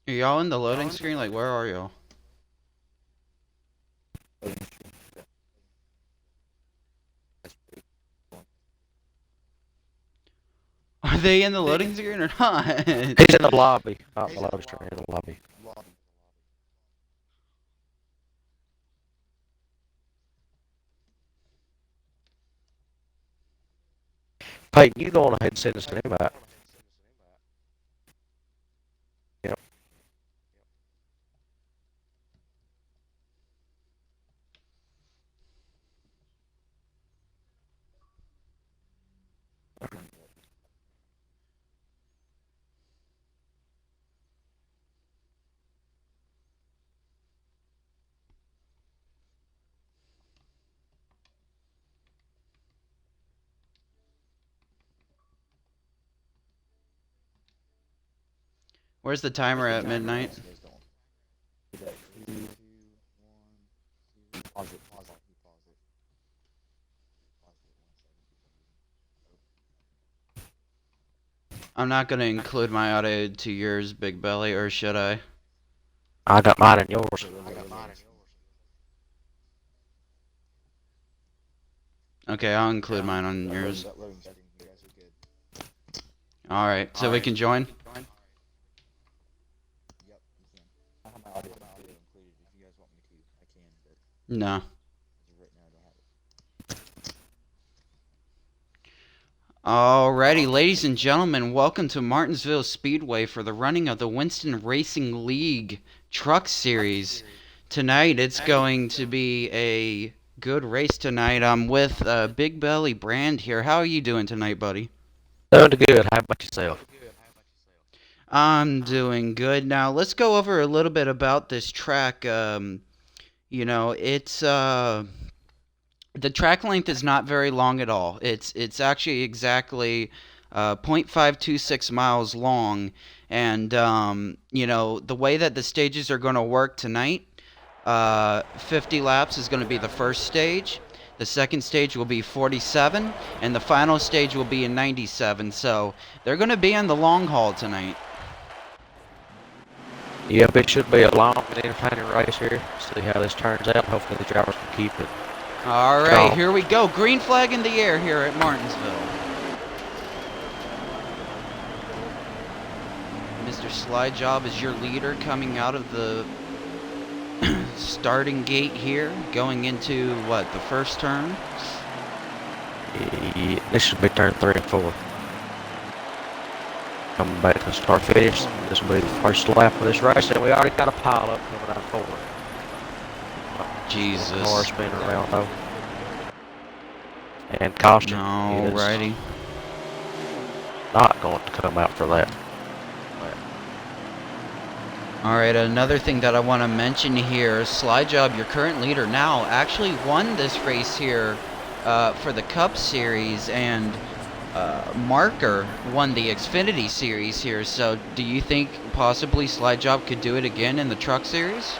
Are y'all in the loading screen? Like, where are y'all? Are they in the loading screen or not? He's in the lobby. Not the loading screen, in the lobby. Peyton, you go on ahead and send us an invite. Yep. Where's the timer at midnight? I'm not gonna include my audio to yours, Big Belly, or should I? I got mine and yours. Okay, I'll include mine on yours. Alright, so we can join? No. Alrighty, ladies and gentlemen, welcome to Martinsville Speedway for the running of the Winston Racing League Truck Series. Tonight, it's going to be a good race tonight. I'm with Big Belly Brand here. How are you doing tonight, buddy? Doing good. How about yourself? I'm doing good. Now, let's go over a little bit about this track. You know, it's the track length is not very long at all. It's actually exactly 0.526 miles long, and you know, the way that the stages are going to work tonight, 50 laps is going to be the first stage. The second stage will be 47, and the final stage will be in 97. So they're going to be on the long haul tonight. Yep, it should be a long and entertaining race here. See how this turns out. Hopefully the drivers can keep it. All right, here we go. Green flag in the air here at Martinsville. Mr. Slide Job is your leader coming out of the starting gate here, going into, what, the first turn? Yeah, this should be turn 3 and 4. Coming back to start finish. This will be the first lap of this race, and we already got a pile up coming out forward. Jesus. Car spinning around though. And caution Alrighty. is not going to come out for that. Alright, another thing that I want to mention here, Slide Job, your current leader now, actually won this race here for the Cup Series, and Marker won the Xfinity Series here. So do you think possibly Slide Job could do it again in the Truck Series?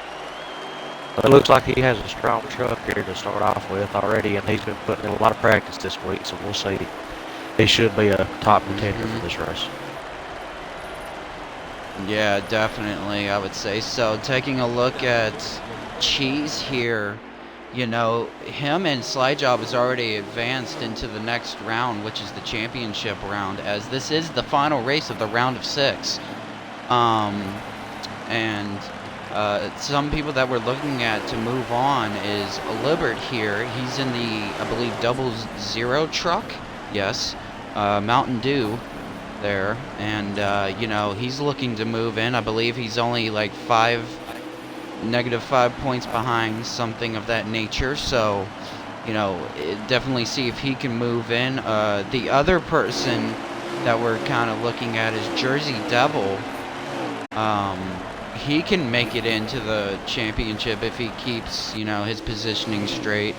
It looks like he has a strong truck here to start off with already, and he's been putting in a lot of practice this week, so we'll see. He should be a top contender for this race. Yeah, definitely, I would say so. Taking a look at Cheese here, you know, him and Slide Job has already advanced into the next round, which is the championship round, as this is the final race of the round of 6. Some people that we're looking at to move on is Libert here. He's in the, I believe, 00 truck. Yes, Mountain Dew there, and you know, he's looking to move in. I believe he's only like -5 points behind, something of that nature. So, you know, definitely see if he can move in. The other person that we're kind of looking at is Jersey Devil. He can make it into the championship if he keeps, you know, his positioning straight.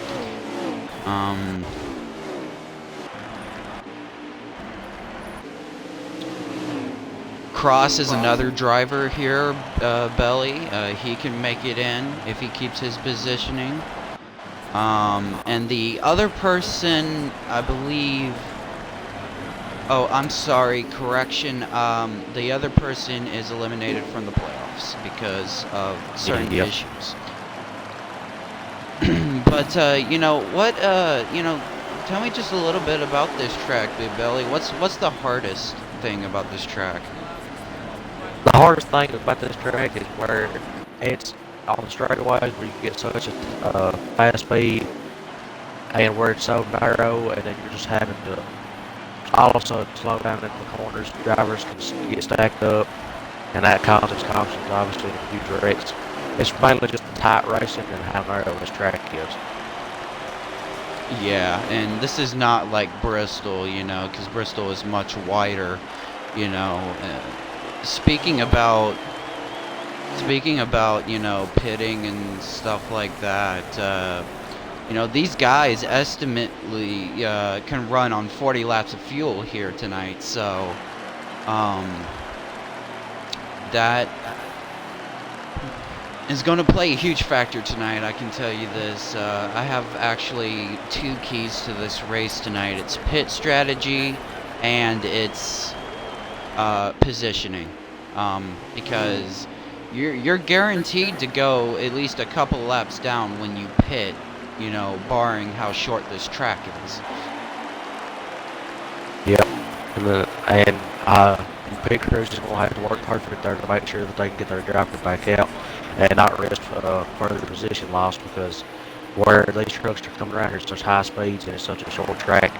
Cross is another driver here, Belly. He can make it in if he keeps his positioning. And the other person, I believe... Oh, I'm sorry, correction. The other person is eliminated from the playoffs. playoffs because of certain Yep. issues. But you know what? Tell me just a little bit about this track, Big Belly. What's the hardest thing about this track? The hardest thing about this track is where it's on the straightaways where you get such a fast speed and where it's so narrow, and then you're just having to all of a sudden slow down in the corners. Drivers can get stacked up, and that causes cautions, obviously, in huge wrecks. It's mainly just the tight racing and how narrow this track is. Yeah, and this is not like Bristol, because Bristol is much wider, you know. Speaking about pitting and stuff like that, these guys estimately can run on 40 laps of fuel here tonight, so that is going to play a huge factor tonight, I can tell you this. I have actually 2 keys to this race tonight. It's pit strategy and it's positioning, because you're guaranteed to go at least a couple laps down when you pit, barring how short this track is. Yep. And pit crews just going to have to work perfect there to make sure that they can get their driver back out and not risk further position loss, because where these trucks are coming around here at such high speeds and it's such a short track,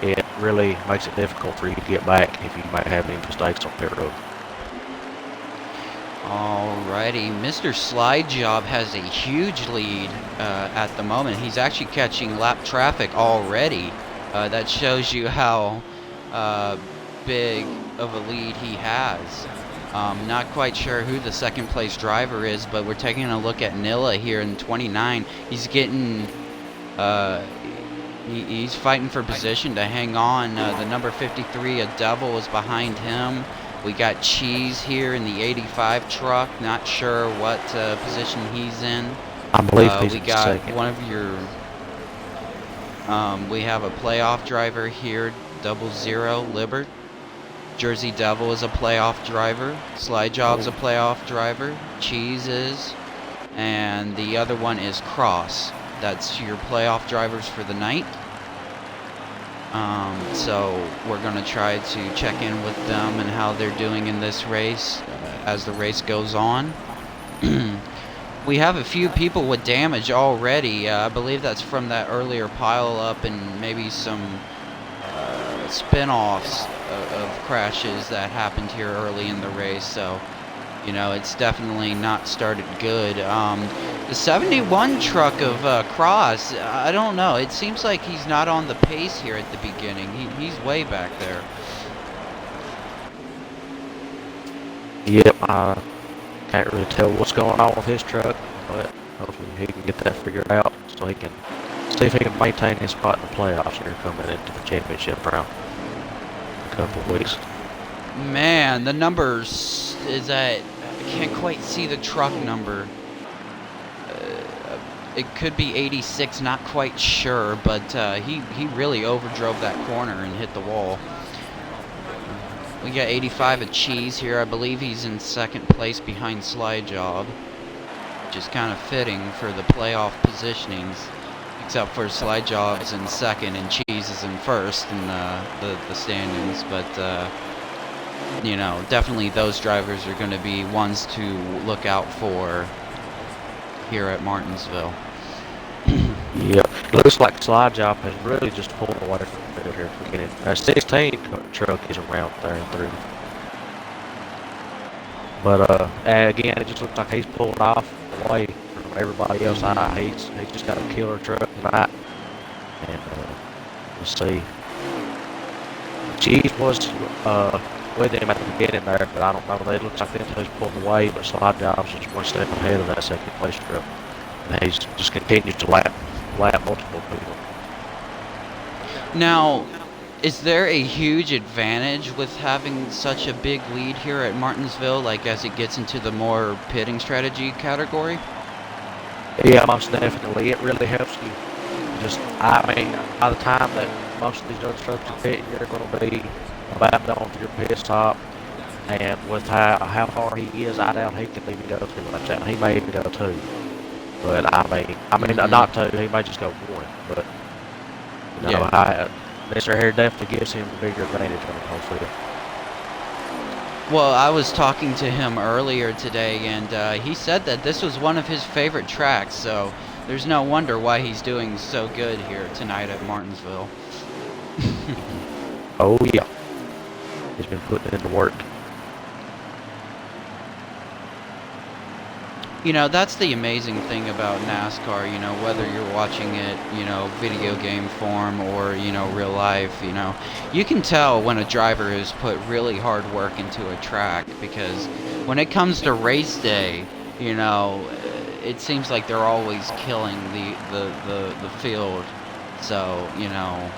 it really makes it difficult for you to get back if you might have any mistakes on pit road. Alrighty, Mr. Slide Job has a huge lead at the moment. He's actually catching lap traffic already. That shows you how big of a lead he has. Not quite sure who the second place driver is, but we're taking a look at Nilla here in 29. He's getting, he's fighting for position to hang on. The number 53, a Devil, is behind him. We got Cheese here in the 85 truck. Not sure what position he's in. I believe he's we in got second. one of your. We have a playoff driver here, 00 Libert. Jersey Devil is a playoff driver. Slide Job's a playoff driver. Cheese is. And the other one is Cross. That's your playoff drivers for the night. So we're going to try to check in with them and how they're doing in this race as the race goes on. We have a few people with damage already. I believe that's from that earlier pile up and maybe some spin-offs of crashes that happened here early in the race. So, it's definitely not started good. The 71 truck of Cross, I don't know. It seems like he's not on the pace here at the beginning. He's way back there. Yep, I can't really tell what's going on with his truck, but hopefully he can get that figured out so he can see if he can maintain his spot in the playoffs here coming into the championship round in a couple of weeks. Man, the numbers is at, I can't quite see the truck number. It could be 86, not quite sure, but he really overdrove that corner and hit the wall. We got 85 of Cheese here. I believe he's in second place behind Slide Job, which is kind of fitting for the playoff positionings, except for Slide Job's in second and Cheese is in first in the standings. But definitely those drivers are going to be ones to look out for here at Martinsville. Yep, it looks like Slide Job has really just pulled away from the field here for getting. 16 truck is around there and through. But again, it just looks like he's pulled off away from everybody else. He's just got a killer truck tonight, and we'll see. Cheese was with him at the beginning there, but I don't know. It looks like he's pulled away, but Slide Job's just one step ahead of that second place truck. And he's just continues to lap multiple people. Now, is there a huge advantage with having such a big lead here at Martinsville, like as it gets into the more pitting strategy category? Yeah, most definitely. It really helps you. I mean, by the time that most of these other trucks are pitting, you're going to be about done with your pit stop. And with how far he is, I doubt he can even go 2 laps out. He may even go 2. But I mean, Mm-hmm. not 2. He may just go 1. But Yeah. Mr. Hare definitely gives him a bigger advantage on the whole field. Well, I was talking to him earlier today, and he said that this was one of his favorite tracks, so there's no wonder why he's doing so good here tonight at Martinsville. Oh yeah, he's been putting in the work. You know, that's the amazing thing about NASCAR, you know, whether you're watching it, you know, video game form or, you know, real life, you know, you can tell when a driver has put really hard work into a track because when it comes to race day, you know, it seems like they're always killing the field. So, you know,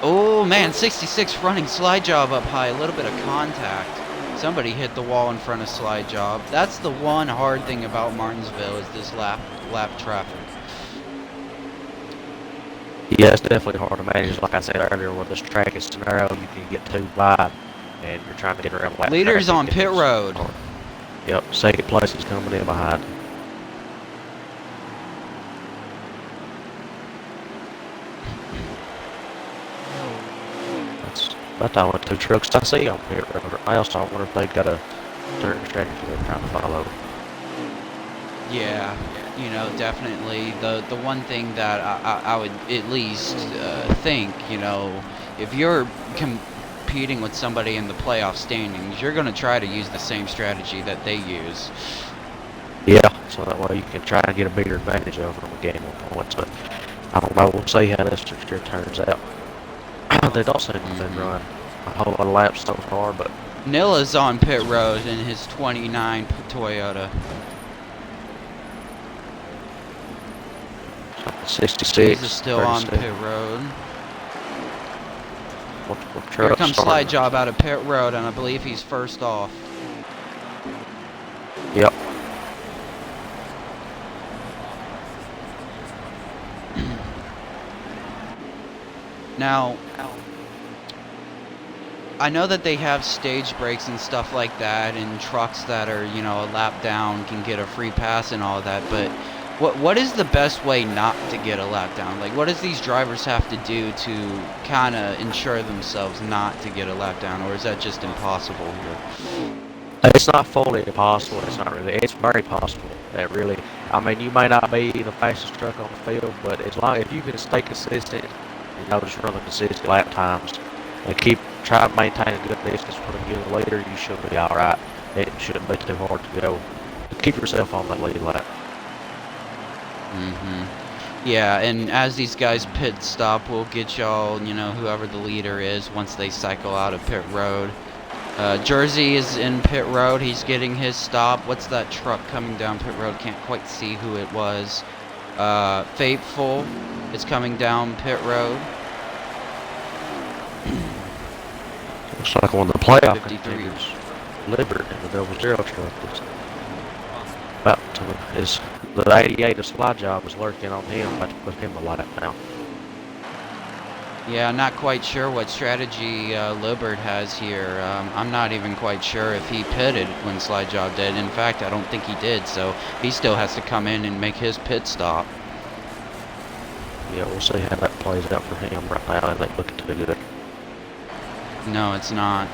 oh man, 66 running slide job up high, a little bit of contact. Somebody hit the wall in front of slide job. That's the one hard thing about Martinsville is this lap traffic. Yeah, it's definitely hard to manage. Like I said earlier, where this track is narrow, you can get too wide, and you're trying to get around lap Leaders traffic, on and pit it's road. hard. Yep, second place is coming in behind. That's about the only 2 trucks I see on pit road. I also wonder if they've got a certain strategy they're trying to follow. Yeah, you know, definitely. The one thing that I would at least think, you know, if you're competing with somebody in the playoff standings, you're going to try to use the same strategy that they use. Yeah, so that way you can try and get a bigger advantage over them again on points. But I don't know. We'll see how this year turns out. They don't seem to have been Hmm. running a whole lot of laps so far, but Nilla's on pit road in his 29 Toyota. 66, Cheese is still on 37. pit road. Multiple Here trucks comes Slide starting. Job out of pit road, and I believe he's first off. Yep. Now, I know that they have stage breaks and stuff like that, and trucks that are, you know, a lap down can get a free pass and all that, but what is the best way not to get a lap down? Like, what does these drivers have to do to kind of ensure themselves not to get a lap down, or is that just impossible here? It's not fully impossible. It's not really. It's very possible. That really. I mean, you may not be the fastest truck on the field, but as long if you can stay consistent, you know, just run the consistent lap times and try to maintain a good distance from the leader, you should be all right. It shouldn't be too hard to go. Keep yourself on that lead lap. Yeah, and as these guys pit stop, we'll get y'all, you know, whoever the leader is once they cycle out of pit road. Jersey is in pit road. He's getting his stop. What's that truck coming down pit road? Can't quite see who it was. Fateful is coming down pit road. Looks like one of the playoff 53. contenders, Libert, in the double zero truck is about to, is the 88 of slide job is lurking on him, about to put him a lap now. Yeah, not quite sure what strategy Libert has here. I'm not even quite sure if he pitted when Slide Job did. In fact, I don't think he did, so he still has to come in and make his pit stop. Yeah, we'll see how that plays out for him right now. It ain't looking too good. No, it's not.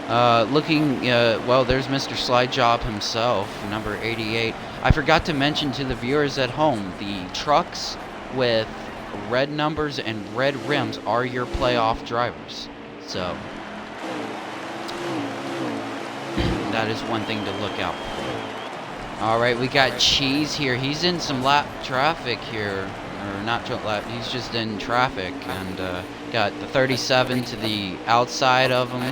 Well, there's Mr. Slide Job himself, number 88. I forgot to mention to the viewers at home, the trucks with red numbers and red rims are your playoff drivers. So, that is one thing to look out for. Alright, we got Cheese here. He's in some lap traffic here. Or not lap, he's just in traffic. And got the 37 to the outside of him.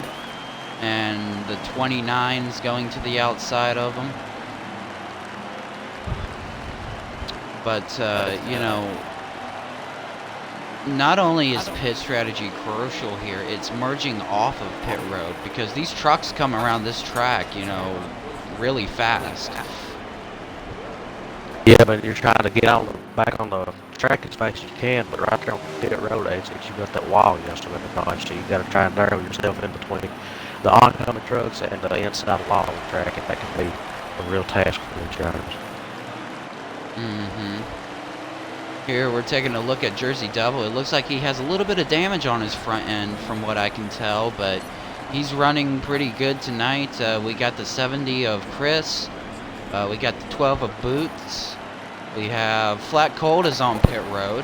And the 29's going to the outside of him. But, you know, not only is pit strategy crucial here, it's merging off of pit road because these trucks come around this track, you know, really fast. Yeah, but you're trying to get on back on the track as fast as you can, but right there on the pit road exit, you got that wall you have to dodge, so you got to try and narrow yourself in between the oncoming trucks and the inside wall of the track, and that can be a real task for the drivers. Here we're taking a look at Jersey Devil. It looks like he has a little bit of damage on his front end from what I can tell, but he's running pretty good tonight. We got the 70 of Chris. We got the 12 of Boots. We have Flat Cold is on pit road.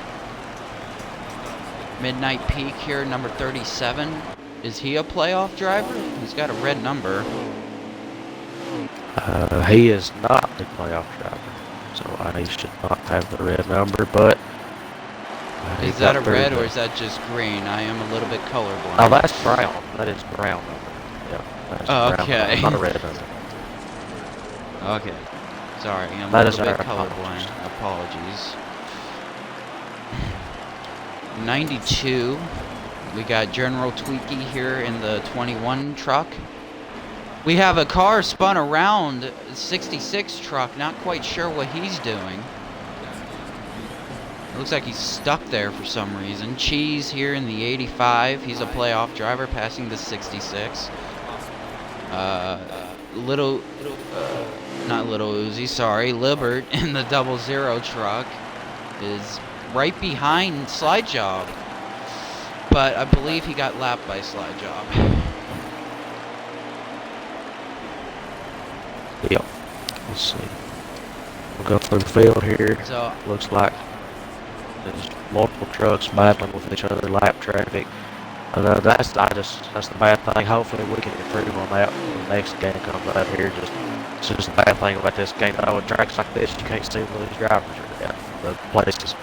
Midnight Peak here, number 37. Is he a playoff driver? He's got a red number. He is not the playoff driver, so he should not have the red number, but is that a red or is that just green? I am a little bit colorblind. Oh, that's brown. That is brown number. Yeah, that's brown okay. number, not a red number. Okay. Sorry, I'm that a little bit colorblind. Apologies. 92. We got General Tweaky here in the 21 truck. We have a car spun around 66 truck. Not quite sure what he's doing. It looks like he's stuck there for some reason. Cheese here in the 85. He's a playoff driver passing the 66. Not Little Uzi, sorry. Libert in the 00 truck is right behind Slide Job. But I believe he got lapped by Slide Job. Yep. Let's see. We'll go through the field here. So looks like there's multiple trucks battling with each other, lap traffic. That's the bad thing. Hopefully we can improve on that when the next game comes out here. It's just the bad thing about this game. With tracks like this, you can't see where these drivers are at the places.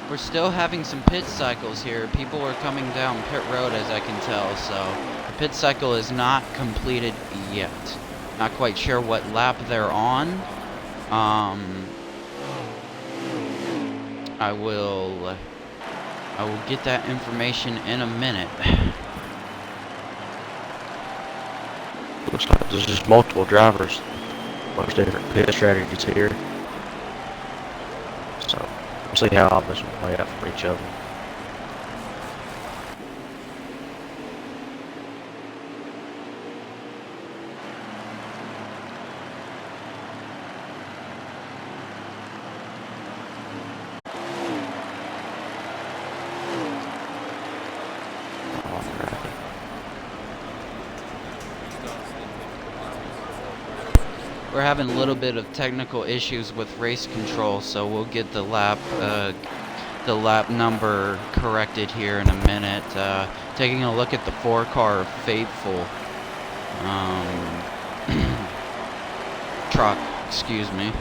We're still having some pit cycles here. People are coming down pit road as I can tell, so the pit cycle is not completed yet. Not quite sure what lap they're on. I will get that information in a minute. Looks like there's just multiple drivers. Bunch of different pit strategies here. So we'll see how all this will play out for each of them. We're having a little bit of technical issues with race control, so we'll get the lap number corrected here in a minute. Taking a look at the 4-car Faithful truck, excuse me.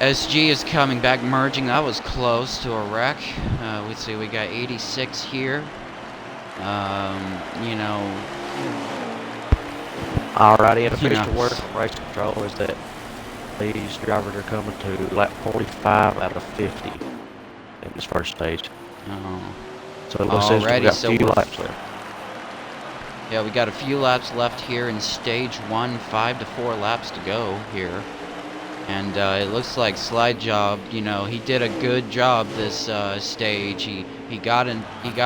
SG is coming back, merging. That was close to a wreck. We see we got 86 here. You know. Alrighty, and official word from race control is that these drivers are coming to lap 45 out of 50 in this first stage. Oh. So it says we got a few laps left. Yeah, we got a few laps left here in stage 1, 5 to 4 laps to go here. And it looks like Slide Job, you know, he did a good job this stage. He got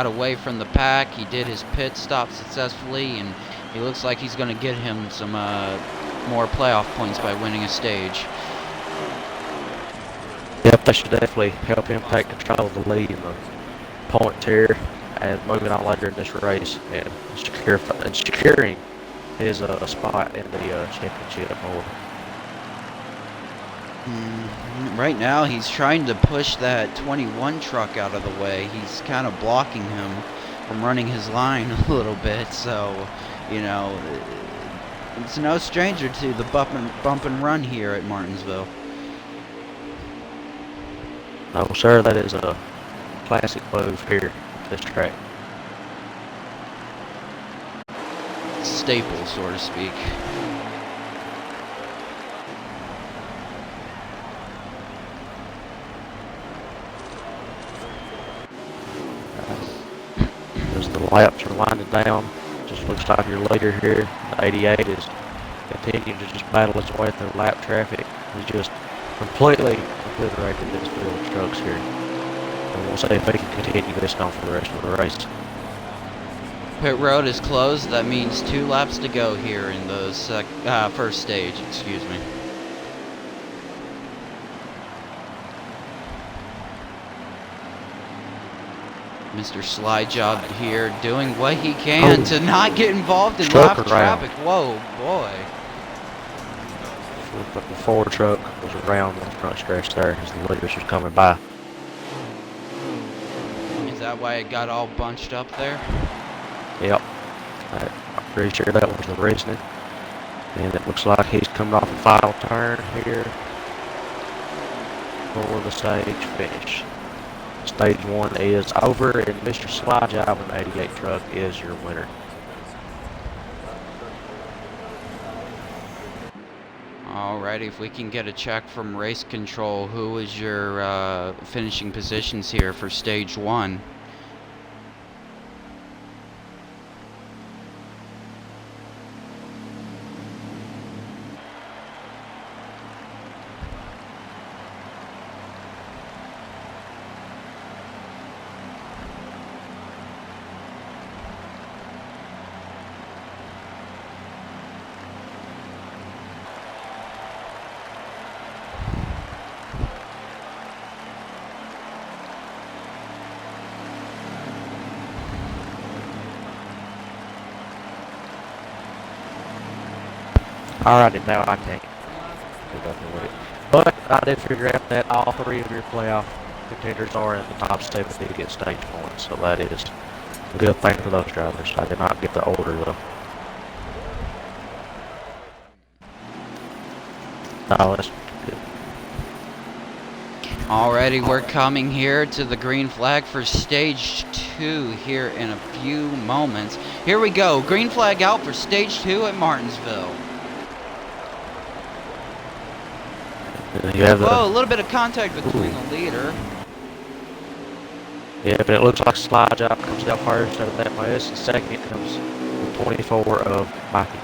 away from the pack. He did his pit stop successfully, and he looks like he's going to get him some more playoff points by winning a stage. Yep, that should definitely help him take control of the lead in the points here and moving on later in this race and securing his spot in the championship board. Right now, he's trying to push that 21 truck out of the way. He's kind of blocking him from running his line a little bit, so, you know, it's no stranger to the bump and run here at Martinsville. No, sir, that is a classic move here at this track. Staple, so to speak. As the laps are winding down, just Looks like your leader here, the 88, is continuing to just battle his way through lap traffic. He's just completely obliterated this field of trucks here. And we'll see if he can continue this on for the rest of the race. Pit road is closed. That means 2 laps to go here in the first stage. Excuse me. Mr. Slide Job here doing what he can to not get involved in lap traffic. Whoa, boy. The forward truck was around the front stretch there as the leaders was coming by. Is that why it got all bunched up there? Yep. I'm pretty sure that was the reasoning. And it looks like he's coming off the final turn here for the stage finish. Stage 1 is over, and Mr. Slide Job in the 88 truck is your winner. Alrighty, if we can get a check from race control, who is your finishing positions here for stage 1? Alrighty, now I can't do nothing with it. But I did figure out that all 3 of your playoff contenders are in the top 70 to get stage points, so that is a good thing for those drivers. I did not get the order though. Oh, that's good. Alrighty, we're coming here to the green flag for stage 2 here in a few moments. Here we go, green flag out for stage 2 at Martinsville. Whoa, a little bit of contact between the leader. Yeah, but it looks like Slide Job comes out first out of that mess, and second comes the 24 of Mikey.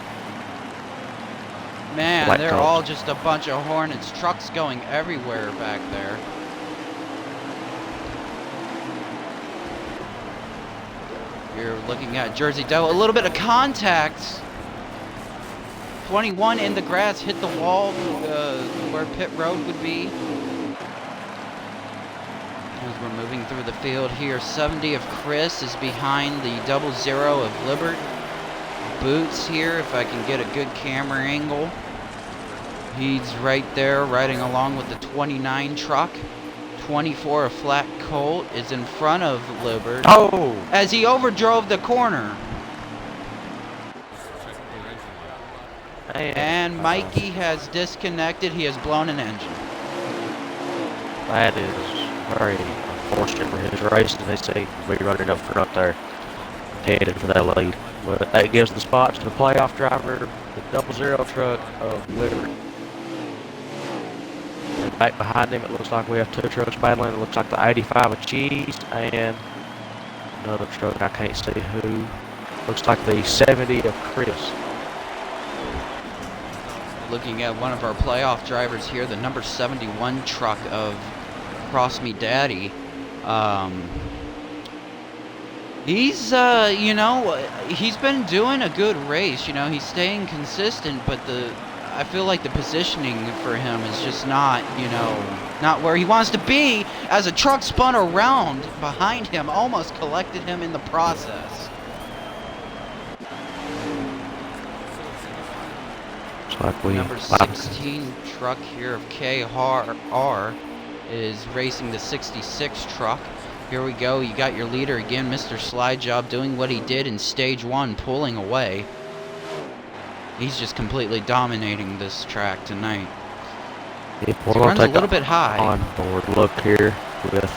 Man, Black they're Coast. all just a bunch of Hornets. Trucks going everywhere back there. You're looking at Jersey Devil. A little bit of contact. 21 in the grass, hit the wall where pit road would be. As we're moving through the field here, 70 of Chris is behind the 00 of Libert. Boots here, if I can get a good camera angle. He's right there riding along with the 29 truck. 24 of Flat Colt is in front of Libert. Oh! As he overdrove the corner. And Mikey has disconnected. He has blown an engine. That is very unfortunate for his race, as they say, we're running up front there, headed for that lead. But that gives the spot to the playoff driver, the 00 truck of Liberty. And back behind him, it looks like we have 2 trucks battling. It looks like the 85 of Cheese and another truck, I can't see who. Looks like the 70 of Chris. Looking at one of our playoff drivers here, the number 71 truck of Cross Me Daddy. He's, you know, he's been doing a good race. You know, he's staying consistent, but I feel like the positioning for him is just not, you know, not where he wants to be, as a truck spun around behind him, almost collected him in the process. Like Number 16 truck here of KR is racing the 66 truck. Here we go. You got your leader again, Mr. Slide Job, doing what he did in stage 1, pulling away. He's just completely dominating this track tonight. He runs a little bit high. Onboard look here with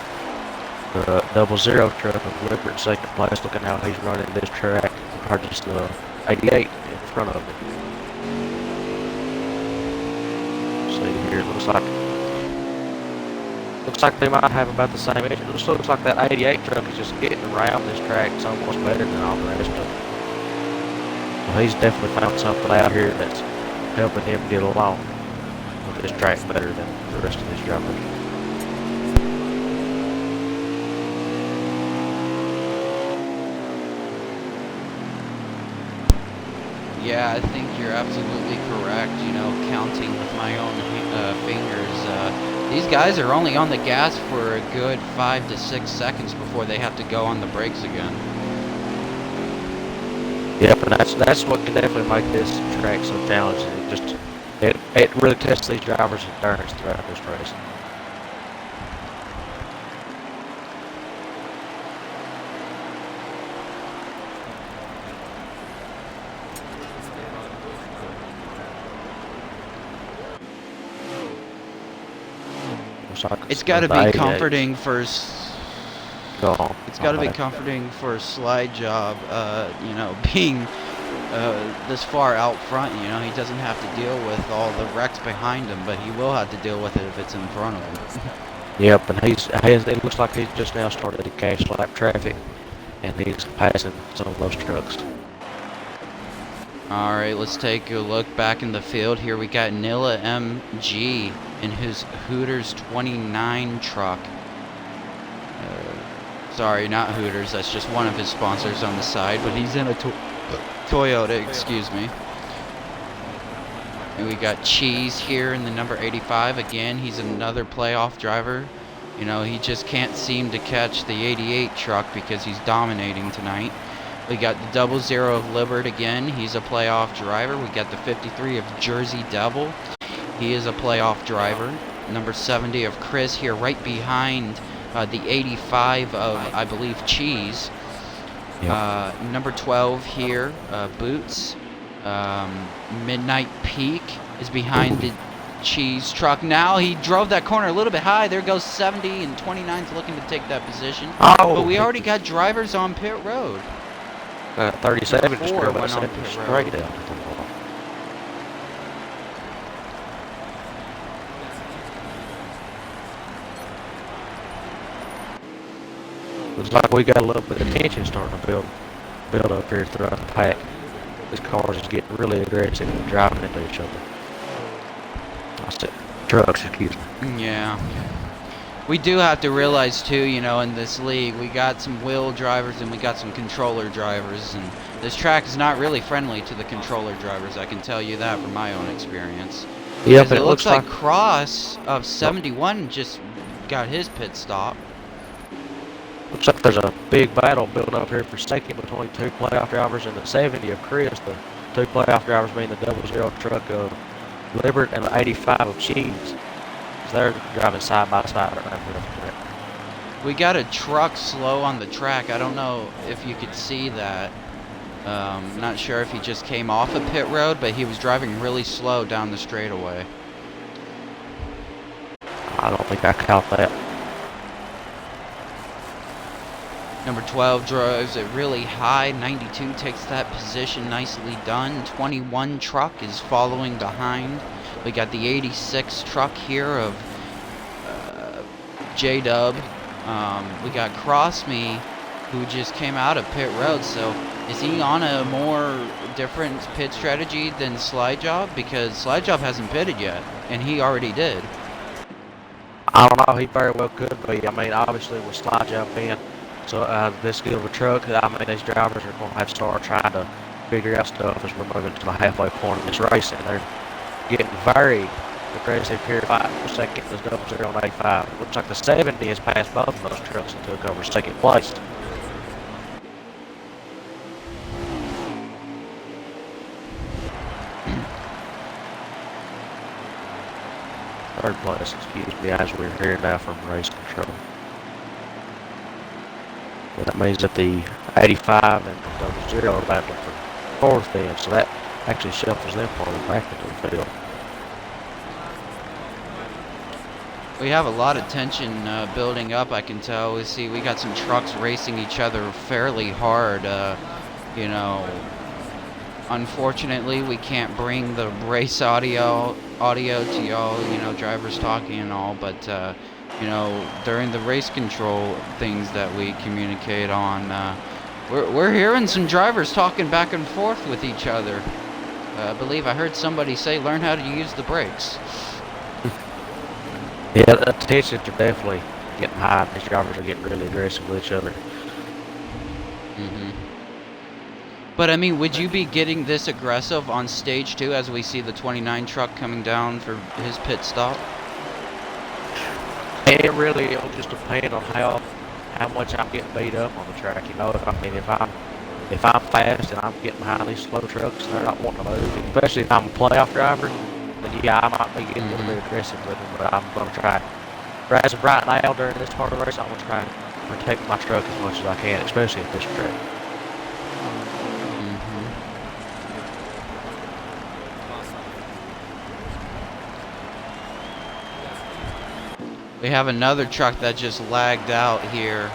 the 00 truck of Liberty second place. Looking how he's running this track compared to the 88 in front of him. Here it looks like they might have about the same age. It just looks like that 88 truck is just getting around this track. It's almost better than all the rest of them. So he's definitely found something out here that's helping him get along with this track better than the rest of his drivers. Yeah, I think you're absolutely correct. You know, counting with my own fingers, these guys are only on the gas for a good 5 to 6 seconds before they have to go on the brakes again. Yep, and that's what can definitely make this track so challenging. It really tests these drivers' endurance throughout this race. It's got to be comforting for. It's got to be comforting for a slide job. You know, being this far out front. You know, he doesn't have to deal with all the wrecks behind him, but he will have to deal with it if it's in front of him. Yep, and it looks like he's just now started to cash lap traffic, and he's passing some of those trucks. All right, let's take a look back in the field. Here we got Nilla MG in his Hooters 29 truck. Sorry, not Hooters. That's just one of his sponsors on the side, but he's in a Toyota, excuse me. And we got Cheese here in the number 85. Again, he's another playoff driver. You know, he just can't seem to catch the 88 truck because he's dominating tonight. We got the 00 of Libert again. He's a playoff driver. We got the 53 of Jersey Devil. He is a playoff driver. Number 70 of Chris here right behind the 85 of, I believe, Cheese. Yep. Number 12 here, Boots. Midnight Peak is behind the Cheese truck. Now he drove that corner a little bit high. There goes 70 and 29's looking to take that position. Oh, but we already got drivers on pit road. 37 just drove that straight out. Looks like we got a little bit of tension starting to build up here throughout the pack. These cars is getting really aggressive and driving into each other. I said trucks, excuse me. Yeah. We do have to realize too, you know, in this league, we got some wheel drivers and we got some controller drivers, and this track is not really friendly to the controller drivers. I can tell you that from my own experience. Yeah, but it looks like Cross of 71 just got his pit stop. Looks like there's a big battle building up here for second between two playoff drivers and the 70 of Chris. The two playoff drivers being the 00 truck of Libert and the 85 of Cheese. So they're driving side by side right here. We got a truck slow on the track. I don't know if you could see that. Not sure if he just came off a pit road, but he was driving really slow down the straightaway. I don't think I caught that. Number 12 drives it really high. 92 takes that position, nicely done. 21 truck is following behind. We got the 86 truck here of J-Dub. We got Cross Me, who just came out of pit road. So is he on a more different pit strategy than Slide Job? Because Slide Job hasn't pitted yet, and he already did. I don't know. He very well could be. I mean, obviously with Slide Job being this good of a truck, I mean, these drivers are going to have to start trying to figure out stuff as we're moving to the halfway point of this race, and they're getting very aggressive here. 5 second is 00 and 85. Looks like the 70 has passed both of those trucks and took over second place. Third place, excuse me, as we're here now from race control. Well, that means that the 85 and the 00 are battling for fourth then, so that actually shuffles them farther back into the field. We have a lot of tension building up, I can tell. We got some trucks racing each other fairly hard. You know, unfortunately, we can't bring the race audio to y'all, you know, drivers talking and all, but you know, during the race control things that we communicate on, We're hearing some drivers talking back and forth with each other. I believe I heard somebody say, "Learn how to use the brakes." Yeah, the tensions are definitely getting high. These drivers are getting really aggressive with each other. hmm But I mean, would you be getting this aggressive on stage 2 as we see the 29 truck coming down for his pit stop? It really it'll just depend on how much I'm getting beat up on the track. You know, if I'm fast and I'm getting behind these slow trucks and they're not wanting to move, especially if I'm a playoff driver, then yeah, I might be getting a little bit aggressive with them. But I'm gonna try. As of right now, during this part of the race, I'm gonna try and protect my truck as much as I can, especially at this track. We have another truck that just lagged out here.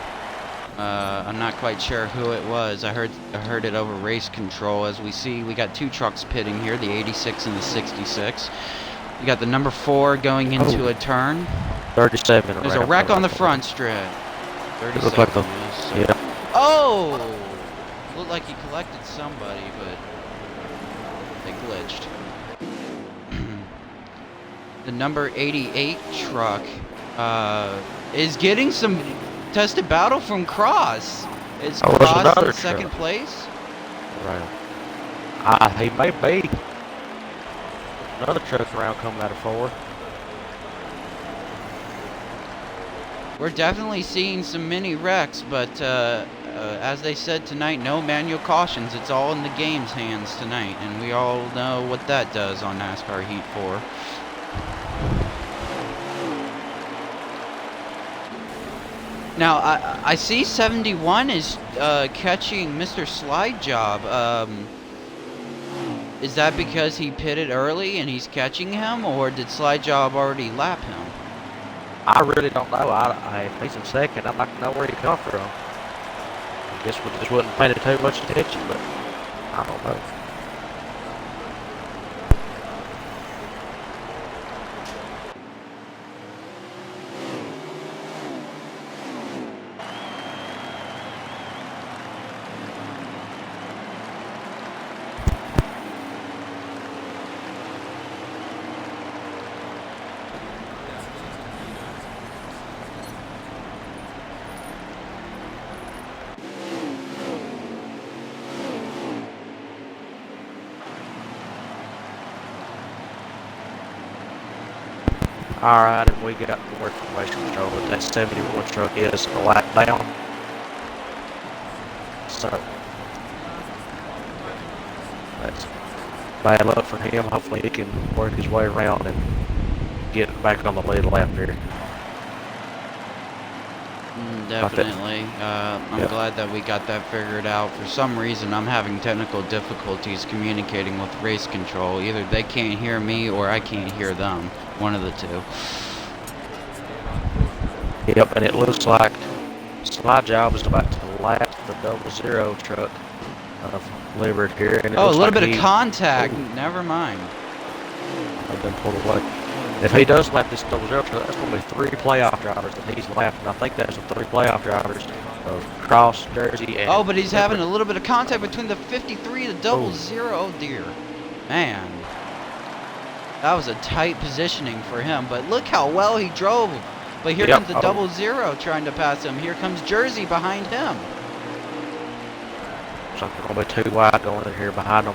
I'm not quite sure who it was. I heard it over race control. As we see, we got 2 trucks pitting here, the 86 and the 66. We got the number 4 going into a turn. 37. There's a wreck on the front straight. 37. Look like yeah. Oh! Looked like he collected somebody, but they glitched. The number 88 truck is getting some tested battle from Cross. Is Cross in second place? Right. He may be. Another truck around coming out of 4. We're definitely seeing some mini wrecks, but as they said tonight, no manual cautions. It's all in the game's hands tonight, and we all know what that does on NASCAR Heat 4. Now, I see 71 is catching Mr. Slide Job. Is that because he pitted early and he's catching him, or did Slide Job already lap him? I really don't know. If he's in second, I'd like to know where he come from. I guess we just wasn't paying too much attention, but I don't know. Alright, and we got more information control that that 71 truck is a lap down. So that's bad luck for him. Hopefully he can work his way around and get back on the lead lap here. Definitely. I'm glad that we got that figured out. For some reason, I'm having technical difficulties communicating with race control. Either they can't hear me or I can't hear them. One of the two. Yep, and it looks like Slide Job is about to lap the 00 truck of Liberty here. And a little bit of contact. Never mind. I've been pulled away. If he does lap this 00 truck, that's going to be 3 playoff drivers that he's lapping. I think that's the 3 playoff drivers of Cross, Jersey, and... Oh, but he's having a little bit of contact between the 53 and the 00. Oh, dear. Man. That was a tight positioning for him, but look how well he drove. But here comes the 00 trying to pass him. Here comes Jersey behind him. Something going to be too wide going in here behind him.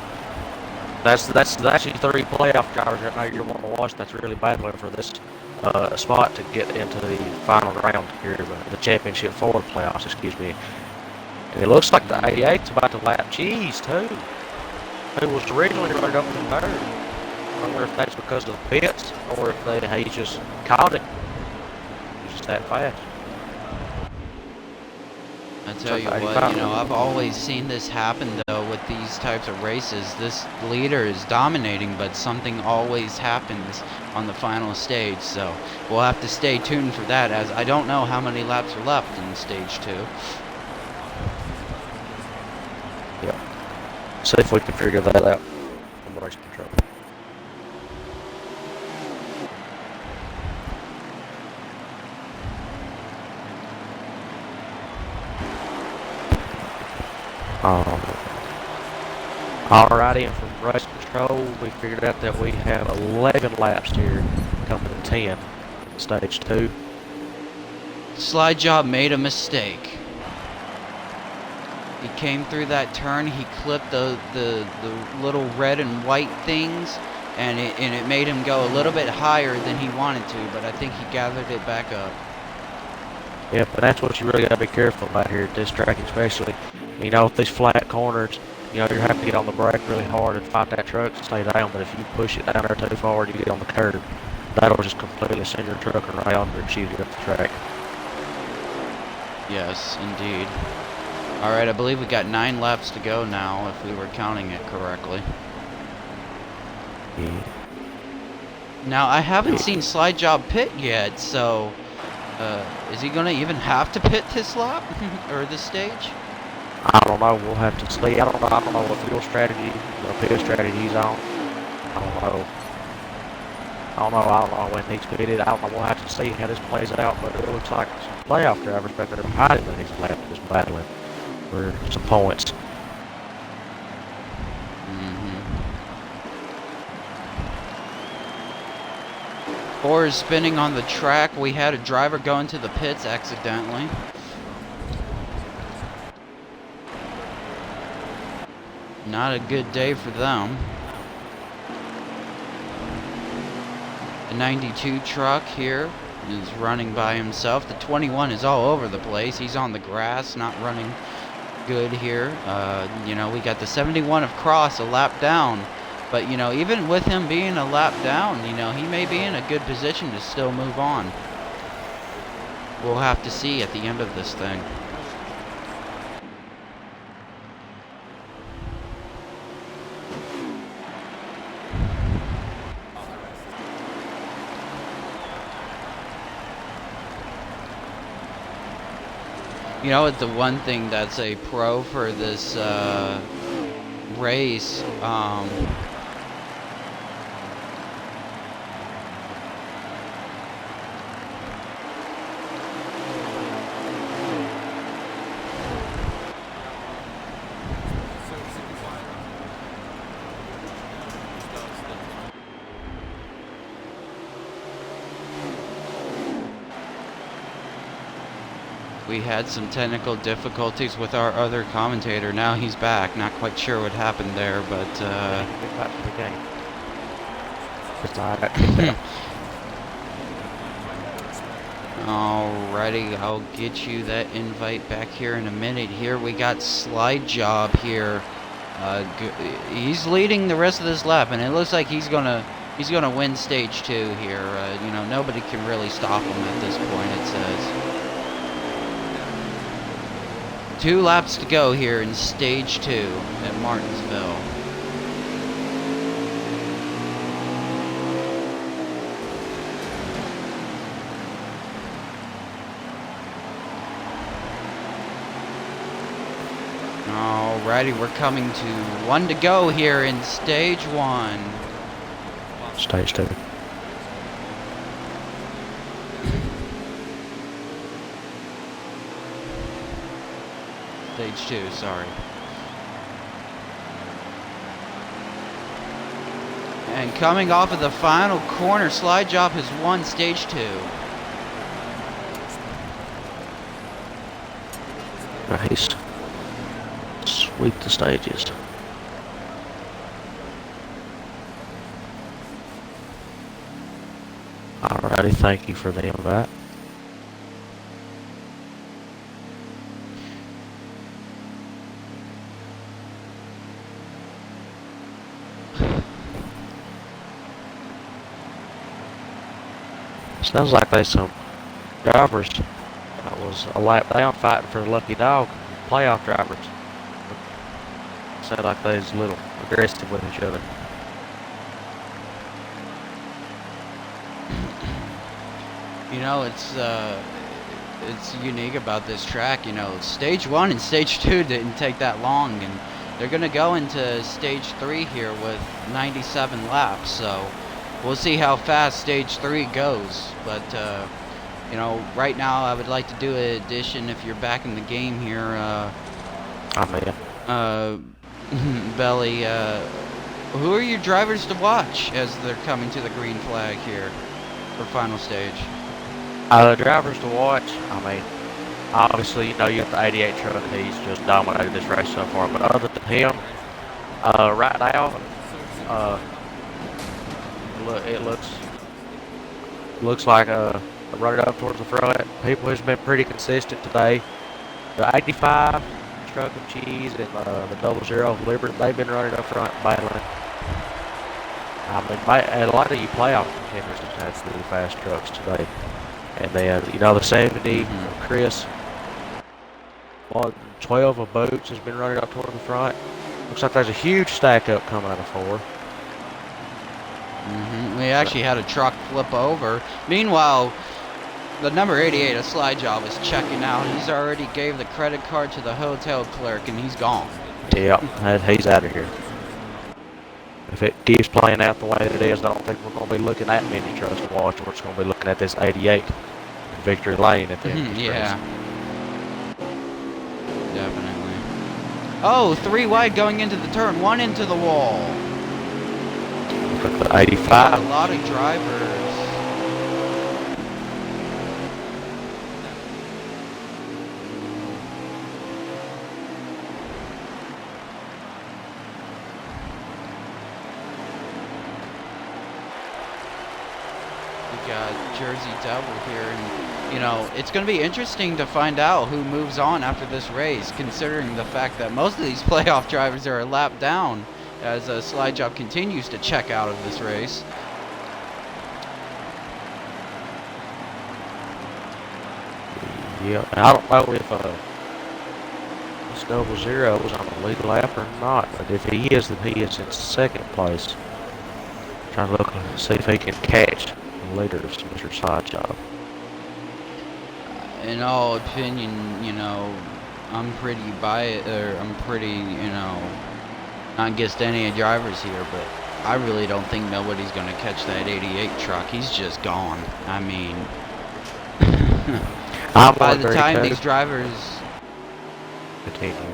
That's actually 3 playoff drivers right now you're wanting to watch. That's really bad for this spot to get into the final round here, the championship forward playoffs, excuse me. And it looks like the 88's about to lap Cheese too, who was originally running up in the third. I wonder if that's because of the pits or if he just caught it. He's just that fast. I tell you what, I've always seen this happen though with these types of races. This leader is dominating, but something always happens on the final stage. So we'll have to stay tuned for that, as I don't know how many laps are left in stage 2. Yeah. See if we can figure that out from race control. Um, Alrighty, and from race control, we figured out that we have 11 laps here, coming to 10 in stage 2. Slide job made a mistake. He came through that turn, he clipped the little red and white things, and it made him go a little bit higher than he wanted to, but I think he gathered it back up. Yep, and that's what you really got to be careful about here at this track especially. You know, with these flat corners, you know, you're having to get on the brake really hard and fight that truck to stay down, but if you push it down there too far and you get on the curb, that'll just completely send your truck around and shoot you up the track. Yes, indeed. Alright, I believe we got 9 laps to go now, if we were counting it correctly. Yeah. Now, I haven't seen Slide Job pit yet, so... is he gonna even have to pit this lap? Or this stage? I don't know, we'll have to see. I don't know what fuel strategy, pit strategy he's on. I don't know when he's pitted. I don't know, we'll have to see how this plays out, but it looks like some playoff drivers back there behind him in his lap is battling for some points. Cores spinning on the track. We had a driver go into the pits accidentally. Not a good day for them. The 92 truck here is running by himself. The 21 is all over the place. He's on the grass, not running good here. You know, we got the 71 of Cross a lap down. But, you know, even with him being a lap down, you know, he may be in a good position to still move on. We'll have to see at the end of this thing. You know, it's the one thing that's a pro for this race. We had some technical difficulties with our other commentator. Now he's back. Not quite sure what happened there, but alrighty, I'll get you that invite back here in a minute. Here we got Slide Job here. He's leading the rest of this lap, and it looks like he's gonna win stage 2 here. You know, nobody can really stop him at this point, it says. 2 laps to go here in stage 2 at Martinsville. Alrighty, we're coming to 1 to go here in stage 1. Stage 2. Stage 2, sorry. And coming off of the final corner, Slide Job has won stage 2. Nice. Sweep the stages. Alrighty, thank you for the invite. Sounds like there's some drivers that was a lap down fighting for the lucky dog. Playoff drivers. Sound like they was a little aggressive with each other. You know, it's unique about this track. You know, stage 1 and stage 2 didn't take that long, and they're gonna go into stage 3 here with 97 laps. So we'll see how fast stage 3 goes. But you know, right now I would like to do an addition if you're back in the game here. I'm in. uh, Belly, who are your drivers to watch as they're coming to the green flag here for final stage? The drivers to watch, I mean, obviously, you know, you got the 88 truck. He's just dominated this race so far. But other than him, right now, uh, it looks like running up towards the front. People has been pretty consistent today. The 85 truck of cheese and the 00 Liberty, they've been running up front battling. I mean, and a lot of you playoff contenders have had really fast trucks today. And then, you know, the 70 Chris, 12 of Boots has been running up toward the front. Looks like there's a huge stack up coming out of 4. We actually had a truck flip over. Meanwhile, the number 88, a slide job, is checking out. He's already gave the credit card to the hotel clerk, and he's gone. Yep, he's out of here. If it keeps playing out the way that it is, I don't think we're going to be looking at many trucks to watch. We're just going to be looking at this 88 victory lane at the end of this yeah. race. Definitely. Oh, 3 wide going into the turn, 1 into the wall. Look at the 85. A lot of drivers. Got Jersey Devil here, and you know, it's going to be interesting to find out who moves on after this race, considering the fact that most of these playoff drivers are a lap down as Slide Job continues to check out of this race. Yeah, I don't know if this 00 was on a lead lap or not, but if he is, then he is in 2nd place. Trying to look and see if he can catch the leaders, Mr. Slide Job. In all opinion, you know, I'm pretty biased, or I'm pretty, you know, not against any drivers here, but I really don't think nobody's going to catch that 88 truck. He's just gone. I mean, by the time these drivers continue,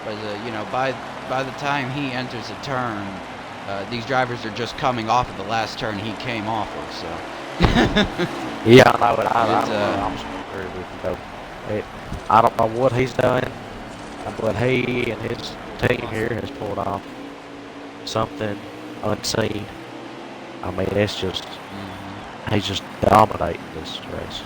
but you know, by the time he enters a turn, these drivers are just coming off of the last turn he came off of. So yeah, I know, but I'm just going to agree with you though. I don't know what he's done, but he and his team here has pulled off something unseen. I mean, it's just he's just dominating this race.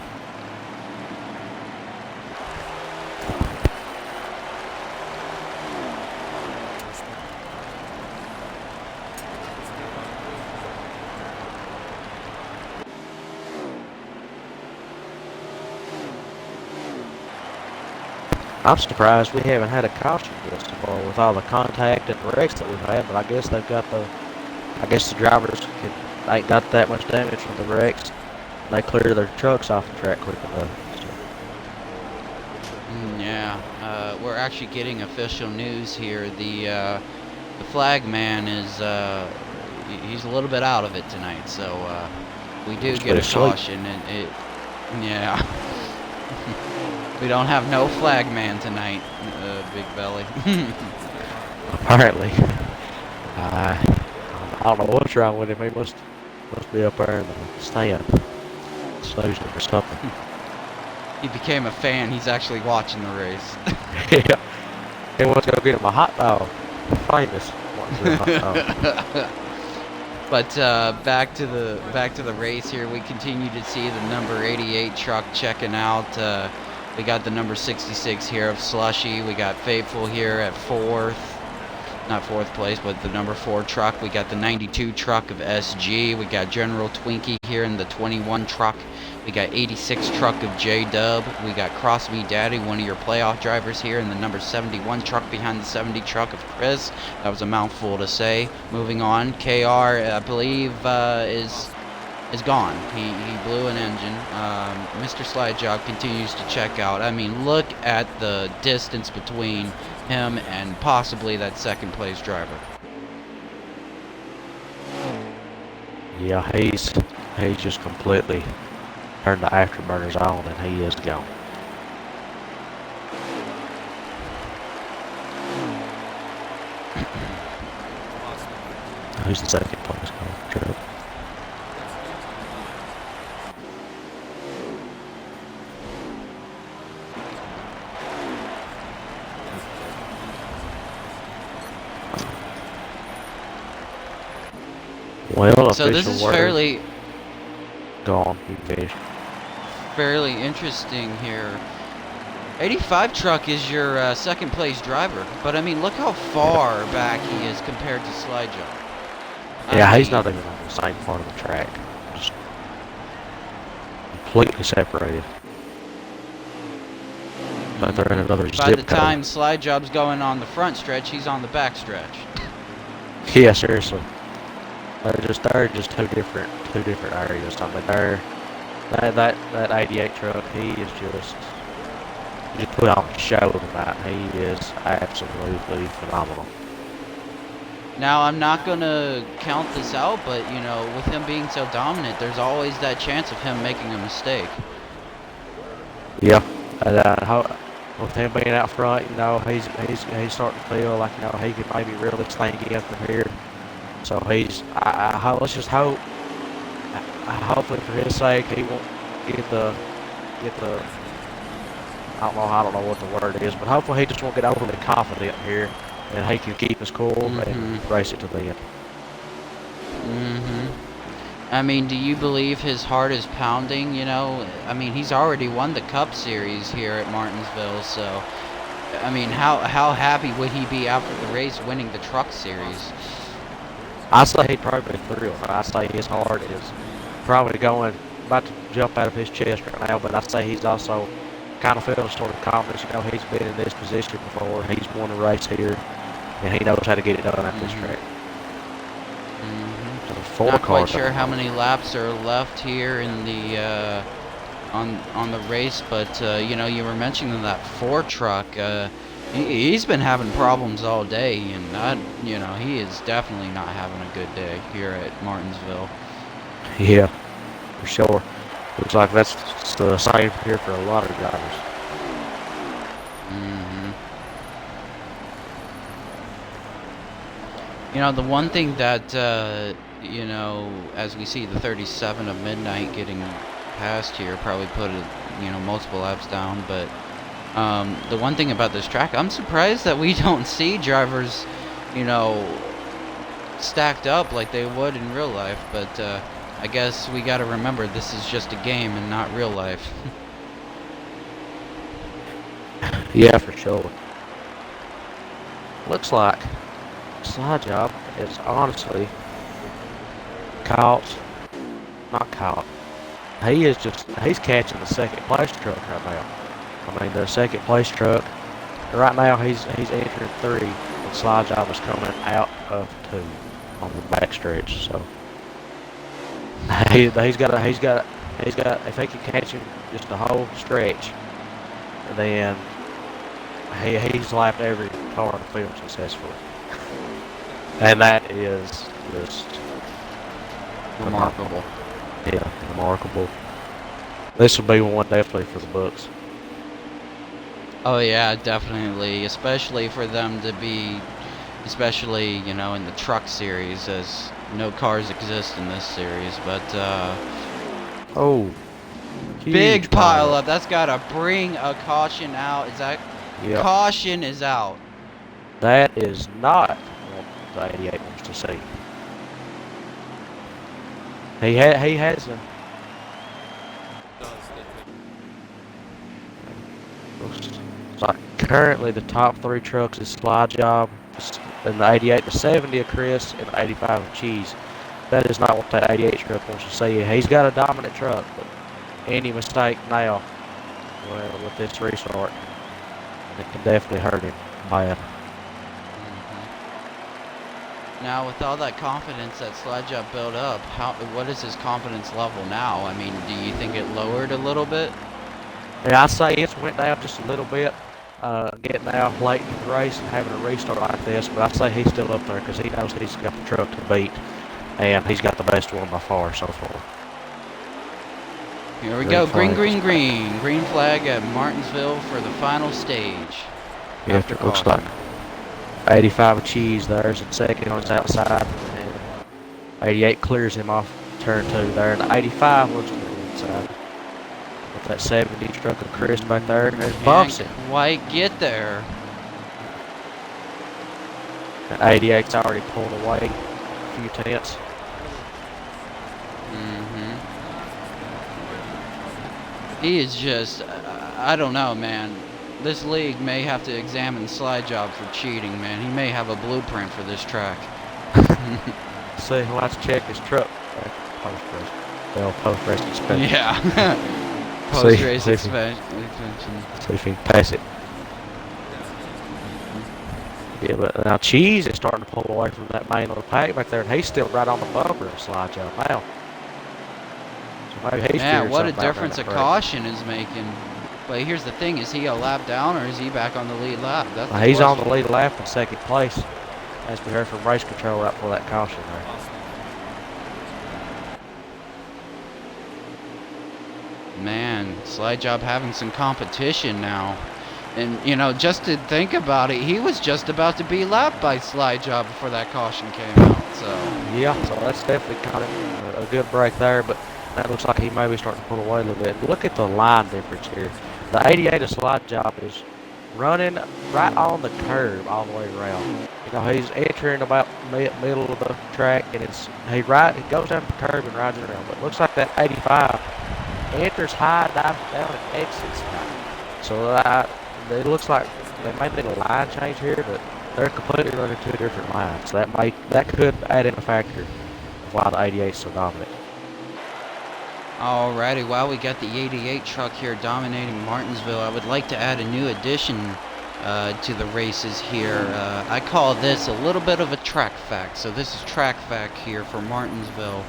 I'm surprised we haven't had a caution yet so far with all the contact and wrecks that we've had, but I guess they've got I guess the drivers ain't got that much damage from the wrecks. They clear their trucks off the track quick enough. So. Yeah, we're actually getting official news here. The flag man is he's a little bit out of it tonight, so we do get a caution, and yeah. We don't have no flag man tonight, Big Belly. Apparently. I don't know what's wrong with him. He must be up there in the stand, snoozing or something. He became a fan. He's actually watching the race. Yeah. He wants to go get him a hot dog. Famous. But back to the race here. We continue to see the number 88 truck checking out. We got the number 66 here of Slushy. We got Faithful here at 4th. Not 4th place, but the number 4 truck. We got the 92 truck of SG. We got General Twinkie here in the 21 truck. We got 86 truck of J-Dub. We got Cross Me Daddy, one of your playoff drivers here in the number 71 truck behind the 70 truck of Chris. That was a mouthful to say. Moving on, KR, I believe, is gone. He blew an engine. Mr. Slide Job continues to check out. I mean, look at the distance between him and possibly that 2nd place driver. Yeah, he's just completely turned the afterburners on, and he is gone. who's the second place car truck. Well, So this official is word. fairly Gone. You finished. fairly interesting here. 85 truck is your second place driver, but I mean, look how far back he is compared to Slide Jump. Yeah, he's not even on the same part of the track. Just completely separated. But they're in another By zip the code. time Slide Job's going on the front stretch, he's on the back stretch. Yeah, seriously. They're just two different areas. I mean, that 88 truck, he is just put on a show tonight. He is absolutely phenomenal. Now, I'm not going to count this out, but, you know, with him being so dominant, there's always that chance of him making a mistake. Yeah, and with him being out front, you know, he's starting to feel like, you know, he could maybe reel this thing in from here. So let's just hope. Hopefully, for his sake, he won't get the. I don't know what the word is, but hopefully he just won't get overly confident here, and he can keep his cool and race it to the end. I mean, do you believe his heart is pounding? You know, I mean, he's already won the Cup Series here at Martinsville, so I mean, how happy would he be after the race winning the Truck Series? I say he'd probably be thrilled. I say his heart is probably about to jump out of his chest right now, but I say he's also kind of feeling sort of confidence. You know, he's been in this position before. He's won a race here, and he knows how to get it done at this track. So Not quite sure how many laps are left here in the on the race, but you know, you were mentioning that 4 truck. He's been having problems all day, and you know, he is definitely not having a good day here at Martinsville. Yeah, for sure. Looks like that's the same here for a lot of drivers. You know, the one thing that you know, as we see the 37 of Midnight getting past here, probably put you know, multiple laps down, but the one thing about this track, I'm surprised that we don't see drivers, you know, stacked up like they would in real life, but I guess we gotta remember this is just a game and not real life. Yeah, for sure. Looks like Slide Job is honestly not caught. He's catching the second place truck right now. I mean, the second place truck, right now he's entering 3, and Slide Job is coming out of 2 on the back stretch. So he's got if he can catch him just the whole stretch, then he's lapped every car in the field successfully. And that is just Remarkable. Yeah, remarkable. This will be one definitely for the books. Oh yeah, definitely, especially for them to be, especially, you know, in the Truck Series, as no cars exist in this series, but Oh, big pile up. That's gotta bring a caution out. Is that Yep. Caution is out? That is not what the 88 wants to see. He has a. It's like currently the top 3 trucks is Slide Job, and the 88 to 70 of Chris, and the 85 of Cheese. That is not what that 88 truck wants to see. He's got a dominant truck, but any mistake now, well, with this restart, it can definitely hurt him bad. Now, with all that confidence that Slide Job built up, what is his confidence level now? I mean, do you think it lowered a little bit? Yeah, I'd say it's went down just a little bit, getting out late in the race and having a restart like this, but I'd say he's still up there because he knows he's got the truck to beat, and he's got the best one by far so far. Here we go, green, green, green. Green flag at Martinsville for the final stage. Yeah, it looks like 85 of Cheese there's in second on his outside, and 88 clears him off turn 2 there, and 85 looks to the inside. With that 70 truck of Chris back there, and there's bumps Can't him. quite get there. And 88's already pulled away a few tenths. He is just, I don't know, man. This league may have to examine Slide Job for cheating, man. He may have a blueprint for this track. See, let's check his truck. Post-race. Well, post-race inspection. Yeah. Post-race See inspection. if he can pass it. Yeah, but now Cheese is starting to pull away from that main little pack back there, and he's still right on the bumper of Slide Job now. So maybe he's Man, what a something out difference a there in that caution is making. But here's the thing, is he a lap down or is he back on the lead lap? That's race. the He's on question. the lead lap in second place, as we heard from race control right for that caution there. Man, Slide Job having some competition now. And, you know, just to think about it, he was just about to be lapped by Slide Job before that caution came out, so. Yeah, so that's definitely kind of a good break there, but that looks like he may be starting to pull away a little bit. Look at the line difference here. The 88 of Slide Job is running right on the curb all the way around. You know, he's entering about middle of the track, and he goes down the curb and rides around. But it looks like that 85 enters high, dives down, and exits high. So it looks like they may need a line change here, but they're completely running two different lines. So that could add in a factor of why the 88 is so dominant. Alrighty, while we got the 88 truck here dominating Martinsville, I would like to add a new addition to the races here. I call this a little bit of a track fact. So this is track fact here for Martinsville.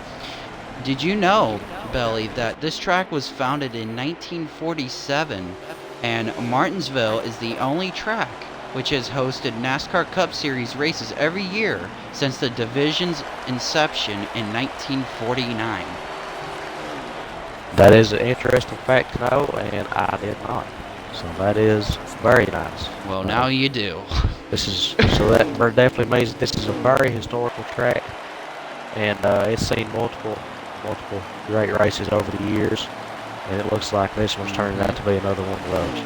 Did you know, Belly, that this track was founded in 1947, and Martinsville is the only track which has hosted NASCAR Cup Series races every year since the division's inception in 1949. That is an interesting fact to know, and I did not. So that is very nice. Well, now you do. So that definitely means that this is a very historical track, and it's seen multiple great races over the years, and it looks like this one's turning out to be another one of those.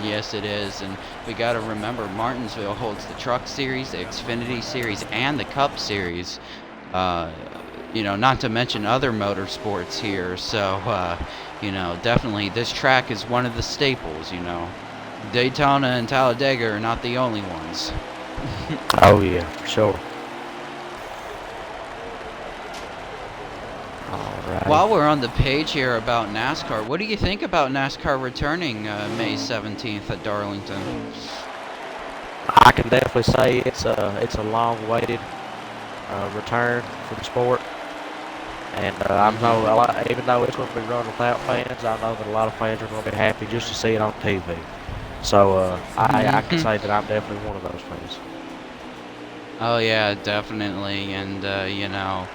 Yes, it is, and we got to remember Martinsville holds the Truck Series, the Xfinity Series, and the Cup Series. You know, not to mention other motorsports here. So, you know, definitely this track is one of the staples. You know, Daytona and Talladega are not the only ones. Oh yeah, for sure. Alright. While we're on the page here about NASCAR, what do you think about NASCAR returning May 17th at Darlington? I can definitely say it's a long-awaited return for the sport, and I know even though it's going to be run without fans, I know that a lot of fans are going to be happy just to see it on TV. So I can say that I'm definitely one of those fans. Oh yeah, definitely, and you know,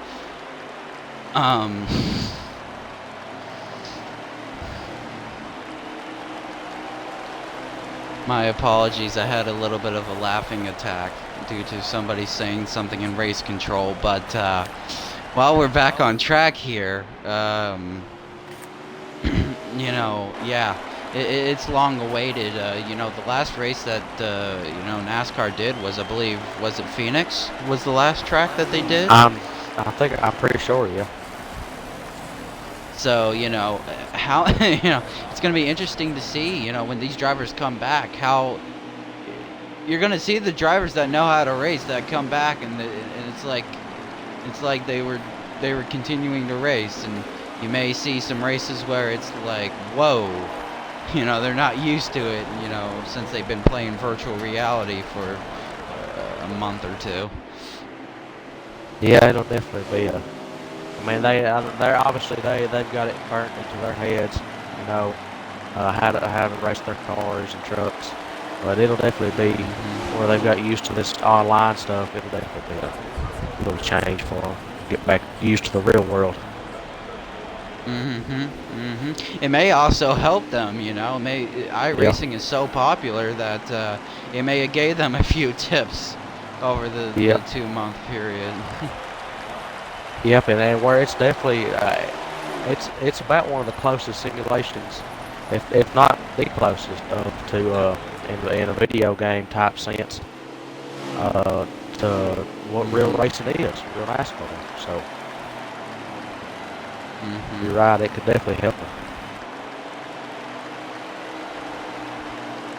my apologies, I had a little bit of a laughing attack due to somebody saying something in race control, but while we're back on track here, you know, yeah, it's long awaited. You know, the last race that, you know, NASCAR did was, I believe, was it Phoenix? Was the last track that they did? I'm pretty sure, yeah. So, you know, how, you know, it's going to be interesting to see, you know, when these drivers come back, how you're going to see the drivers that know how to race that come back, and it's like they were continuing to race, and you may see some races where it's like, whoa, you know, they're not used to it, you know, since they've been playing virtual reality for a month or two. Yeah, it'll definitely be I mean, they're obviously they've got it burnt into their heads, you know, how to race their cars and trucks. But it'll definitely be where they've got used to this online stuff. It'll definitely be a little change for them. Get back used to the real world. It may also help them, you know. iRacing is so popular that it may have gave them a few tips over the 2-month period. Yep, and where it's definitely it's about one of the closest simulations, if not the closest to in a video game type sense to what real Mm-hmm. racing is, real NASCAR. So Mm-hmm. you're right, it could definitely help them.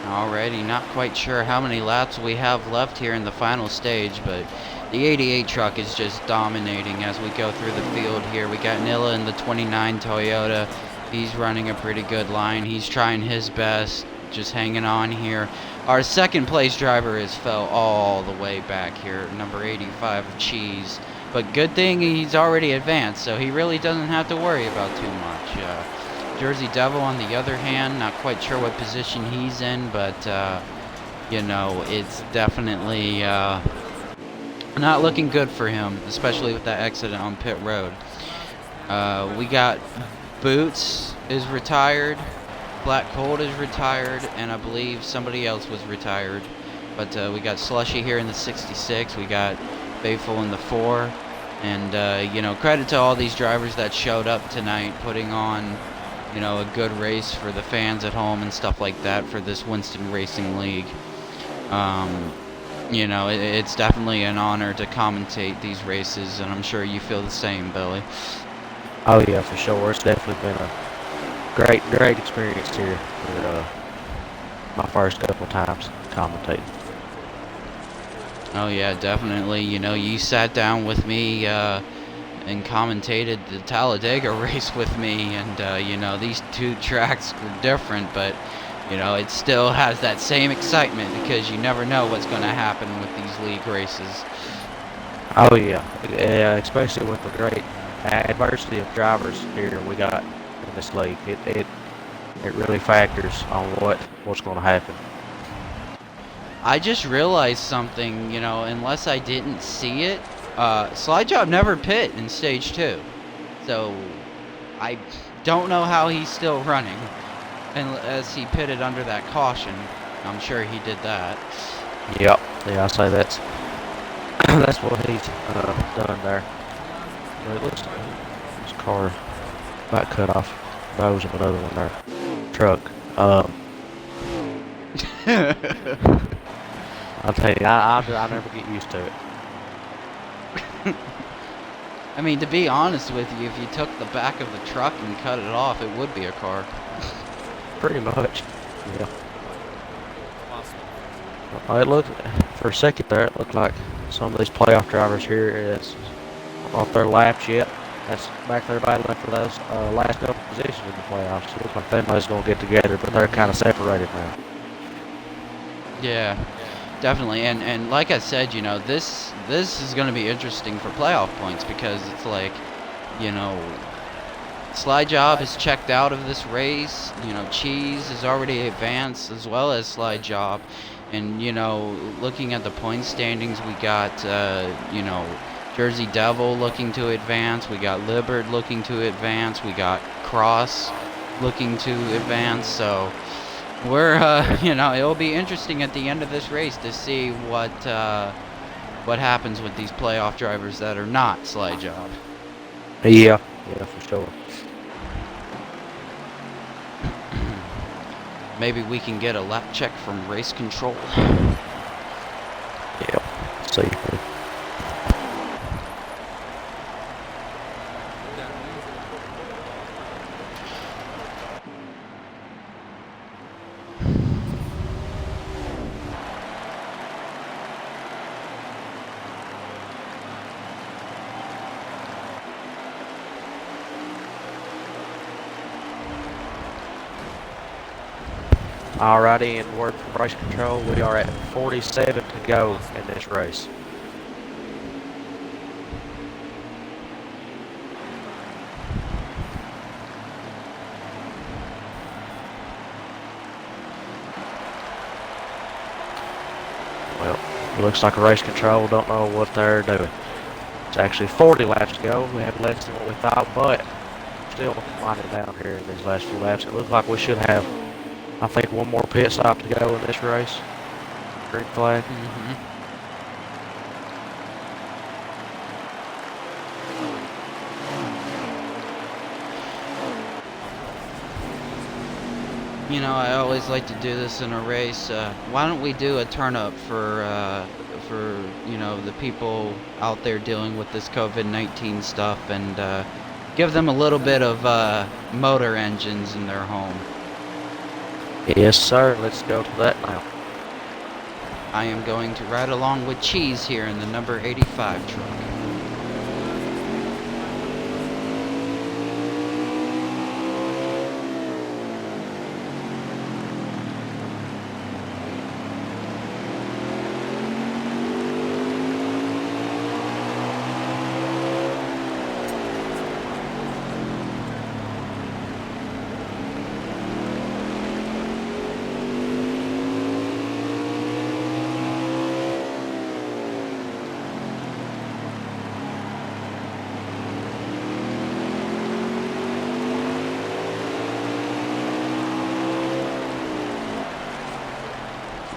Alrighty, not quite sure how many laps we have left here in the final stage, but the 88 truck is just dominating as we go through the field here. We got Nilla in the 29 Toyota. He's running a pretty good line. He's trying his best, just hanging on here. Our second place driver has fell all the way back here, number 85 of Cheese. But good thing he's already advanced, so he really doesn't have to worry about too much. Jersey Devil, on the other hand, not quite sure what position he's in, but, it's definitely not looking good for him, especially with that accident on pit road. We got Boots is retired, Black Cold is retired, and I believe somebody else was retired. But we got Slushy here in the 66, we got Faithful in the 4, and, credit to all these drivers that showed up tonight, putting on a good race for the fans at home and stuff like that for this Winston Racing League. It's definitely an honor to commentate these races, and I'm sure you feel the same, Billy. Oh yeah, for sure. It's definitely been a great experience here for my first couple of times commentating. Oh yeah, definitely. You sat down with me and commentated the Talladega race with me, and these two tracks were different, but it still has that same excitement because you never know what's going to happen with these league races. Oh yeah, especially with the great adversity of drivers here we got in this league. It really factors on what's going to happen. I just realized something, unless I didn't see it, Slide Job never pit in stage 2. So I don't know how he's still running, as he pitted under that caution. I'm sure he did that. Yep. Yeah, I say that's that's what he's done there. But it looks like his car about cut off nose of another one there. Truck. I'll tell you, I never get used to it. I mean, to be honest with you, if you took the back of the truck and cut it off, it would be a car. Pretty much. Yeah. It looked, for a second there, it looked like some of these playoff drivers here is off their laps yet. That's back there battling for those last couple positions in the playoffs. It looks like everybody's going to get together, but they're kind of separated now. Yeah, definitely. And like I said, this is going to be interesting for playoff points because it's like, Slide Job is checked out of this race. Cheese is already advanced as well as Slide Job. And, looking at the point standings, we got, Jersey Devil looking to advance. We got Libert looking to advance. We got Cross looking to advance. So we're, it'll be interesting at the end of this race to see what happens with these playoff drivers that are not Slide Job. Yeah, for sure. Maybe we can get a lap check from race control. Yep. See. Alrighty, in word from race control, we are at 47 to go in this race. Well, it looks like a race control don't know what they're doing. It's actually 40 laps to go. We have less than what we thought, but still winding down here in these last few laps. It looks like we should have, I think, one more pit stop to go in this race. Green flag. I always like to do this in a race. Why don't we do a turn up for the people out there dealing with this COVID-19 stuff and give them a little bit of motor engines in their home. Yes, sir. Let's go to that now. I am going to ride along with Cheese here in the number 85 truck.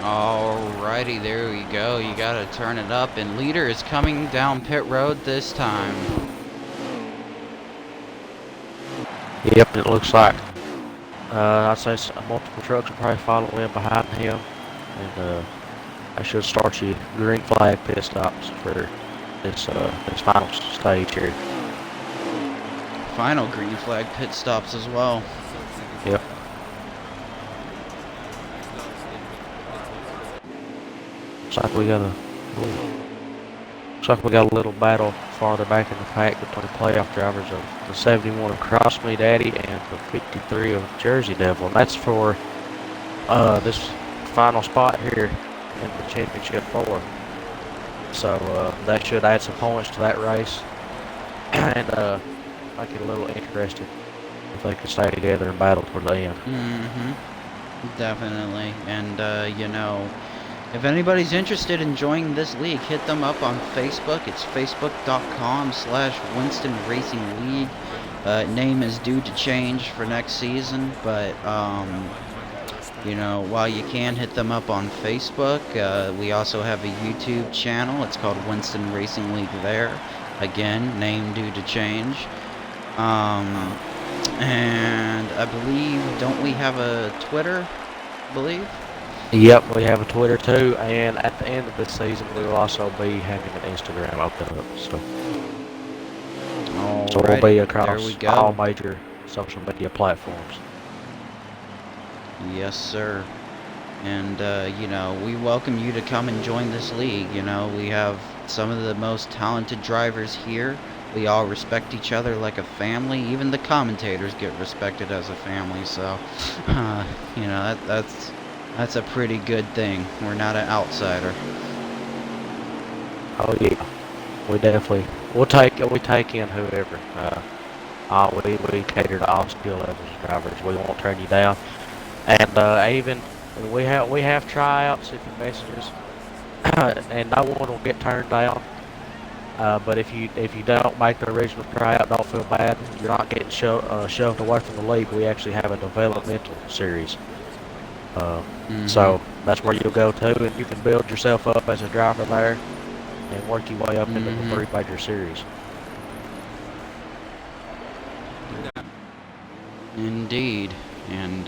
Alrighty, there we go. You gotta turn it up, and leader is coming down pit road this time. Yep, it looks like I'd say multiple trucks will probably follow in behind him, and I should start you green flag pit stops for this final stage here. Final green flag pit stops as well. Yep. Looks like we got a little battle farther back in the pack between playoff drivers of the 71 of Cross Me Daddy and the 53 of Jersey Devil. And that's for this final spot here in the championship 4. So that should add some points to that race and make it a little interesting if they can stay together and battle toward the end. Definitely. And if anybody's interested in joining this league, hit them up on Facebook. It's facebook.com/Winston Racing League. Name is due to change for next season, but while you can hit them up on Facebook, we also have a YouTube channel. It's called Winston Racing League there. Again, name due to change. And I believe, don't we have a Twitter, I believe? Yep, we have a Twitter too, and at the end of this season, we will also be having an Instagram open up. So we'll be across all major social media platforms. Yes, sir. And we welcome you to come and join this league. We have some of the most talented drivers here. We all respect each other like a family. Even the commentators get respected as a family. So, that's a pretty good thing. We're not an outsider. Oh yeah, we take in whoever. We cater to all skill levels of drivers. We won't turn you down. And even we have tryouts if you message us, and no one will get turned down. But if you don't make the original tryout, don't feel bad. You're not getting shoved away from the league. We actually have a developmental series. So that's where you'll go to, and you can build yourself up as a driver there and work your way up into the 3 major series. Indeed. And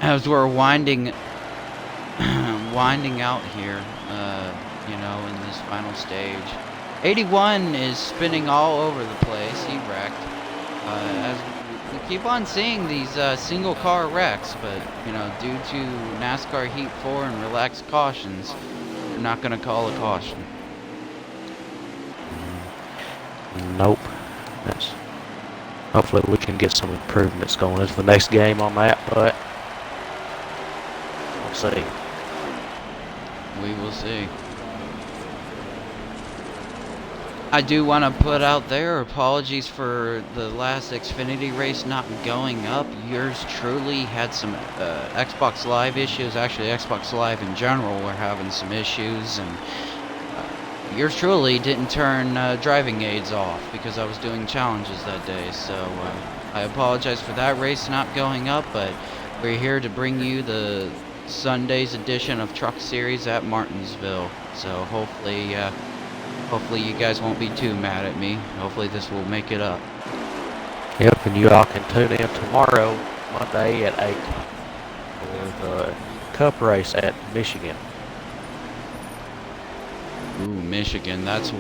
as we're winding out here, in this final stage, 81 is spinning all over the place. He wrecked. As we keep on seeing these single car wrecks, but due to NASCAR Heat 4 and relaxed cautions, they're not going to call a caution. Nope. Hopefully we can get some improvements going into the next game on that, but we'll see. We will see. I do want to put out there apologies for the last Xfinity race not going up. Yours truly had some Xbox Live issues. Actually, Xbox Live in general were having some issues, and yours truly didn't turn driving aids off because I was doing challenges that day. So I apologize for that race not going up, but we're here to bring you the Sunday's edition of Truck Series at Martinsville. So hopefully you guys won't be too mad at me. Hopefully this will make it up. Yep, and you all can tune in tomorrow Monday at 8 for the Cup race at Michigan. Ooh, Michigan. That's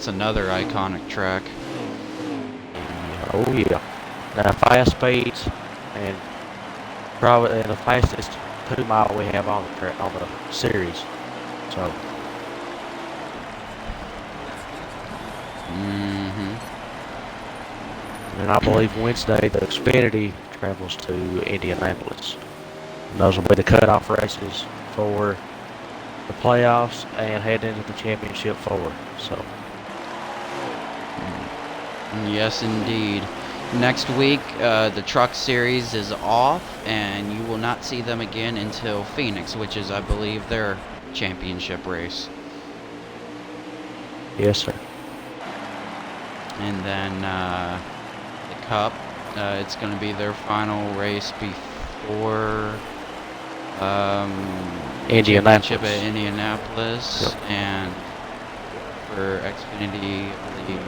another iconic track. Oh yeah. Now fast speeds and probably the fastest 2 mile we have on the series. So. And I believe Wednesday the Xfinity travels to Indianapolis. And those will be the cutoff races for the playoffs and head into the championship forward. So. Yes, indeed. Next week, the Truck Series is off, and you will not see them again until Phoenix, which is, I believe, their championship race. Yes, sir. And then the Cup, it's going to be their final race before championship at Indianapolis. Yep. And for Xfinity, I believe,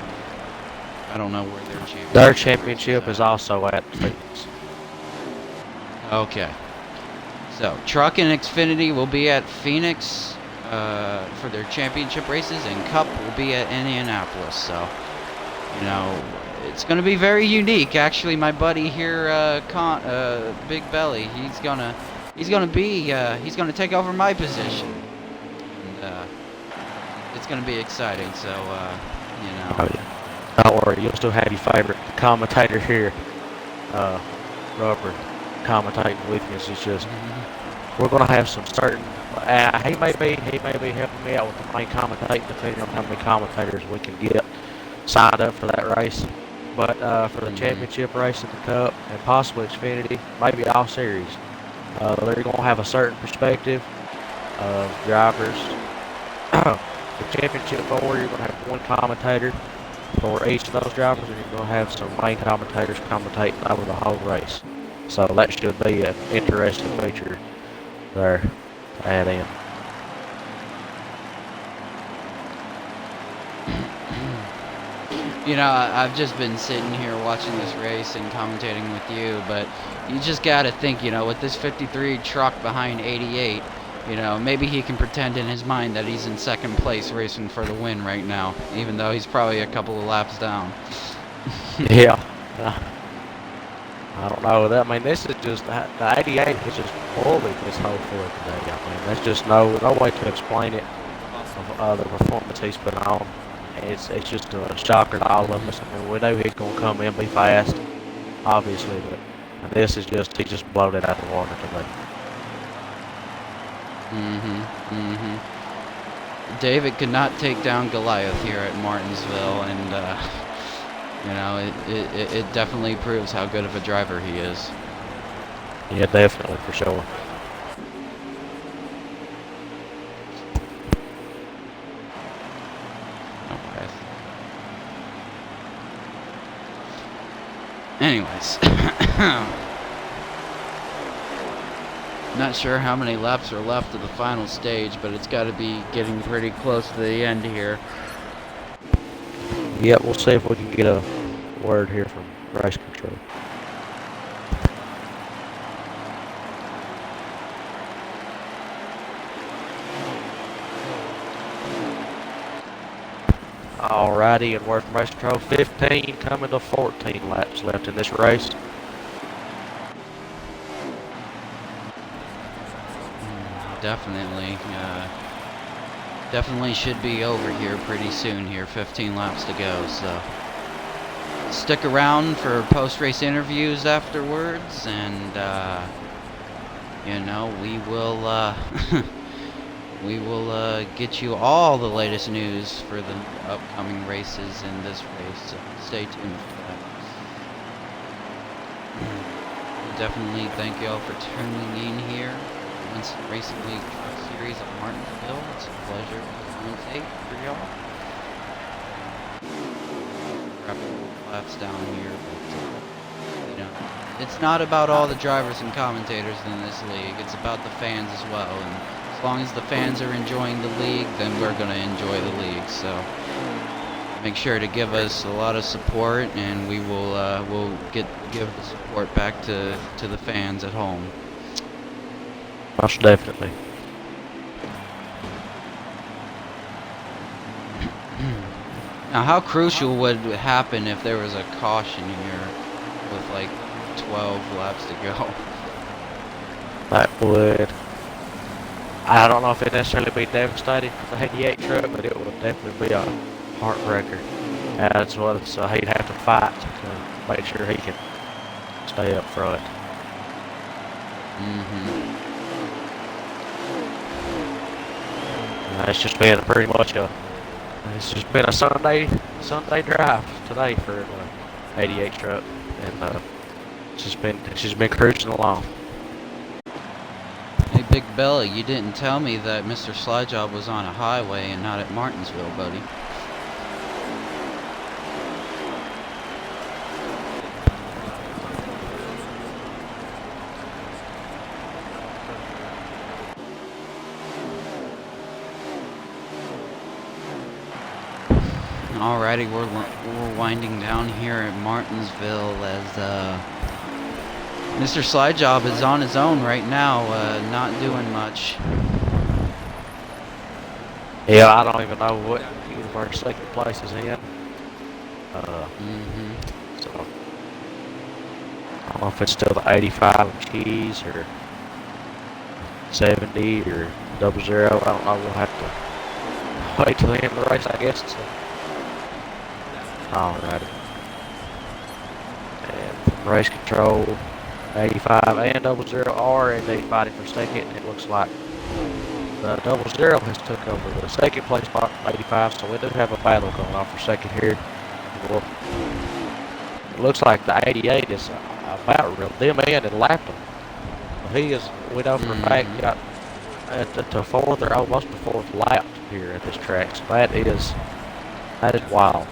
I don't know where their championship is also at Phoenix. Okay. So, Truck and Xfinity will be at Phoenix for their championship races, and Cup will be at Indianapolis. So, you know, it's going to be very unique. Actually, my buddy here, Big Belly, he's gonna take over my position, and it's going to be exciting. So, you know. Oh, yeah. Don't worry, you'll still have your favorite commentator here, Robert, commentating with you. It's just we're gonna have some certain. He may be helping me out with the main commentating, depending on how many commentators we can get signed up for that race. But for the championship race at the Cup and possibly Xfinity, maybe all series, they're gonna have a certain perspective of drivers. The championship forward, you're gonna have one commentator for each of those drivers, and you're going to have some main commentators commentating over the whole race. So that should be an interesting feature there to add in. You know, I've just been sitting here watching this race and commentating with you, but you just got to think, you know, with this 53 truck behind 88, you know, maybe he can pretend in his mind that he's in second place racing for the win right now, even though he's probably a couple of laps down. Yeah. I don't know. I mean, this is just, the 88 is just bullied this whole Ford today. I mean, there's just no way to explain it, the performance he's put on. It's just a shocker to all of us. I mean, we know he's going to come in and be fast, obviously, but this is just, he just blowed it out of the water today. David could not take down Goliath here at Martinsville, and you know, it definitely proves how good of a driver he is. Yeah, definitely, for sure. Okay. Anyways. Not sure how many laps are left of the final stage, but it's got to be getting pretty close to the end here. Yeah, we'll see if we can get a word here from race control. Alrighty, and word from race control, 15 coming to 14 laps left in this race. Definitely should be over here pretty soon here. 15 laps to go, so stick around for post-race interviews afterwards, and you know, we will get you all the latest news for the upcoming races in this race, so stay tuned for that. Definitely thank you all for tuning in here. Winston Racing League Truck Series at Martinsville. It's a pleasure to commentate for y'all. Wrapping laps down here, but you know, it's not about all the drivers and commentators in this league. It's about the fans as well. And as long as the fans are enjoying the league, then we're going to enjoy the league. So make sure to give us a lot of support, and we'll give the support back to the fans at home. Most definitely. Now, how crucial would it happen if there was a caution here with like 12 laps to go? That would. I don't know if it'd necessarily be devastating for the 88 truck, but it would definitely be a heartbreaker. As well, so he'd have to fight to make sure he can stay up front. It's just been pretty much it's just been a Sunday drive today for the 88 truck, and it's just been cruising along. Hey, Big Bella, you didn't tell me that Mr. Slyjob was on a highway and not at Martinsville, buddy. Alrighty, we're winding down here at Martinsville as Mr. Slyjob is on his own right now, not doing much. Yeah, I don't even know what our second place is in. So I don't know if it's still the 85 cheese or 70 or 00. I don't know. We'll have to wait till the end of the race, I guess. So. Alrighty. And from race control, 85 and 00 are indeed fighting for second. It looks like the 00 has took over the second place spot, 85. So we do have a battle going on for second here. Well, it looks like the 88 is about real them in and lapped him. He is, we know for a fact, got to fourth or almost the fourth lap here at this track. So that is wild.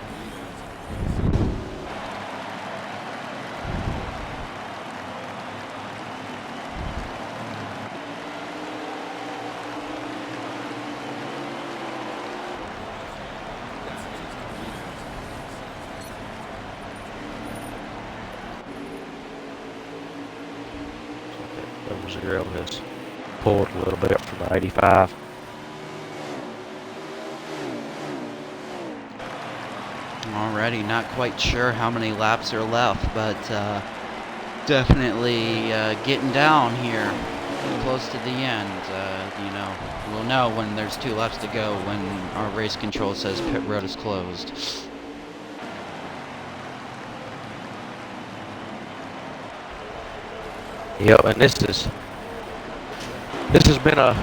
Zero has pulled a little bit from the 85. Already, not quite sure how many laps are left, but definitely getting down here, close to the end. You know, we'll know when there's 2 laps to go when our race control says pit road is closed. Yep, and this has been a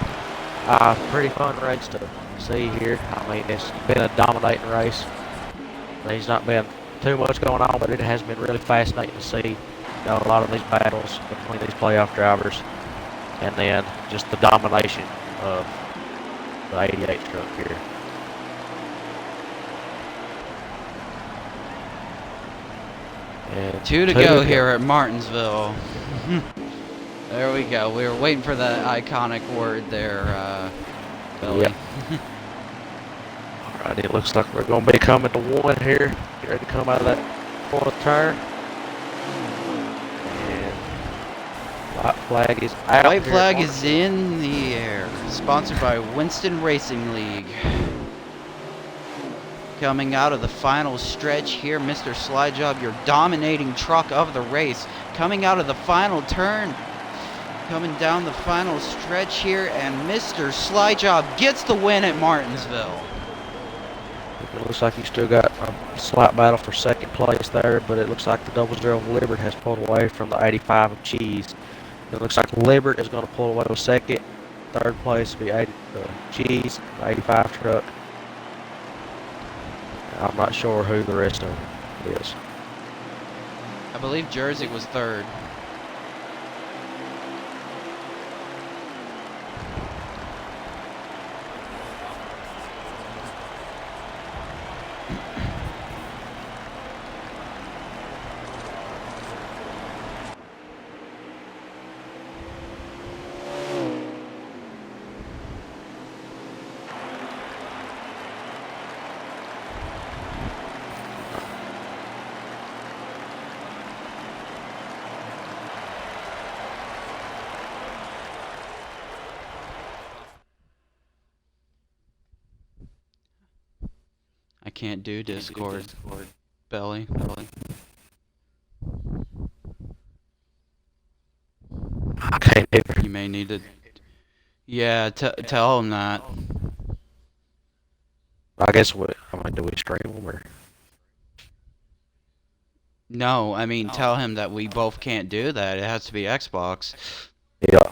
pretty fun race to see here. I mean, it's been a dominating race. There's not been too much going on, but it has been really fascinating to see, you know, a lot of these battles between these playoff drivers, and then just the domination of the 88 truck here. And 2 to go here at Martinsville. There we go. We were waiting for the iconic word there, Billy. Yep. Alright, it looks like we're going to be coming to 1 here. Get ready to come out of that 4th turn. And white flag is out. White flag is in the air. Sponsored by Winston Racing League. Coming out of the final stretch here, Mr. Slyjob, your dominating truck of the race. Coming out of the final turn. Coming down the final stretch here, and Mr. Slyjob gets the win at Martinsville. It looks like you still got a slight battle for second place there, but it looks like the 00 Libert has pulled away from the 85 of Cheese. It looks like Libert is going to pull away with second. Third place will be Cheese, the 85 truck. I'm not sure who the rest of them is. I believe Jersey was third. can't do Discord. Belly. I can't either. You may need to. Yeah, tell him that. I guess what? I mean, do we stream them or? No, I mean tell him that we both can't do that. It has to be Xbox. Yeah.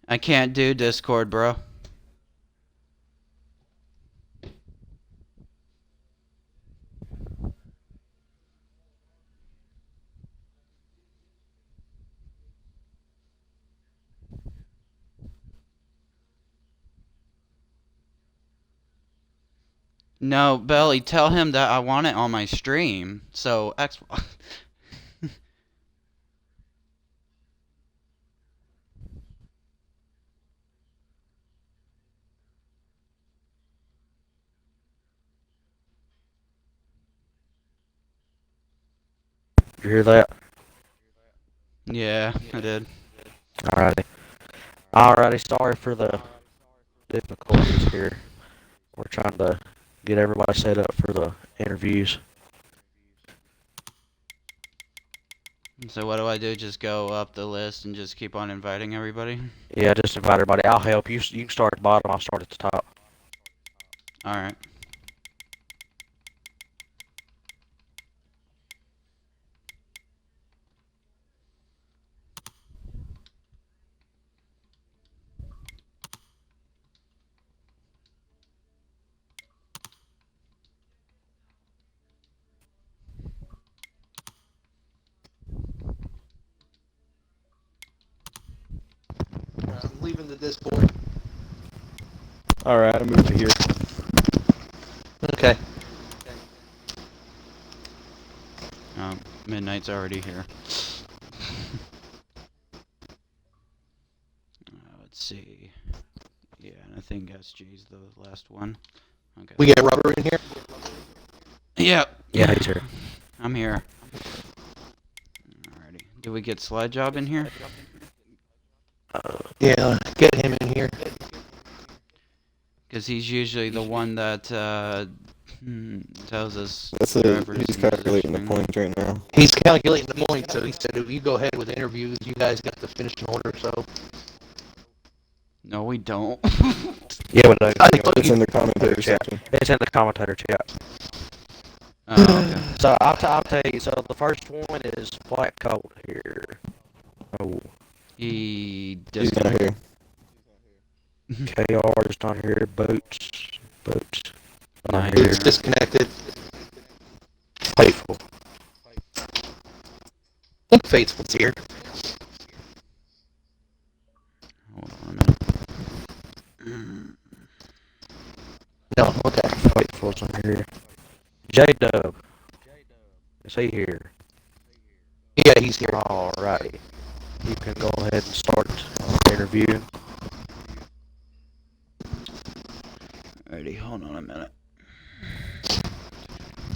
I can't do Discord, bro. No, Belly, tell him that I want it on my stream. So, Xbox. You hear that? Yeah, I did. Alrighty. Sorry for the difficulties here. We're trying to get everybody set up for the interviews. So what do I do? Just go up the list and just keep on inviting everybody? Yeah, just invite everybody. I'll help you. You can start at the bottom. I'll start at the top. Alright. I'm leaving the Discord. Alright, I moved to here. Okay. Midnight's already here. Let's see. Yeah, and I think SG's the last one. Okay. We got Rubber in here? Yeah. Yeah, he's here. I'm here. Alrighty. Do we get Slide Job in here? Yeah, get him in here. Because he's usually the one that tells us. That's wherever he's his calculating the positioning. points right now. He's calculating the points, so he said if you go ahead with interviews, you guys got the finishing order, so. No, we don't. Yeah, but It's in the commentator chat. section. It's in the commentator chat. Oh, okay. So I'll tell you. So the first one is Black Colt here. Oh, He He's not here. KR is not here. Boots. Not Nice. here. It's disconnected. Faithful. I think Faithful's here. Hold on a minute. No, okay. Faithful's not here. J-Dub. Is he here? Yeah, he's here. Alrighty. You can go ahead and start the interview. Alrighty, hold on a minute.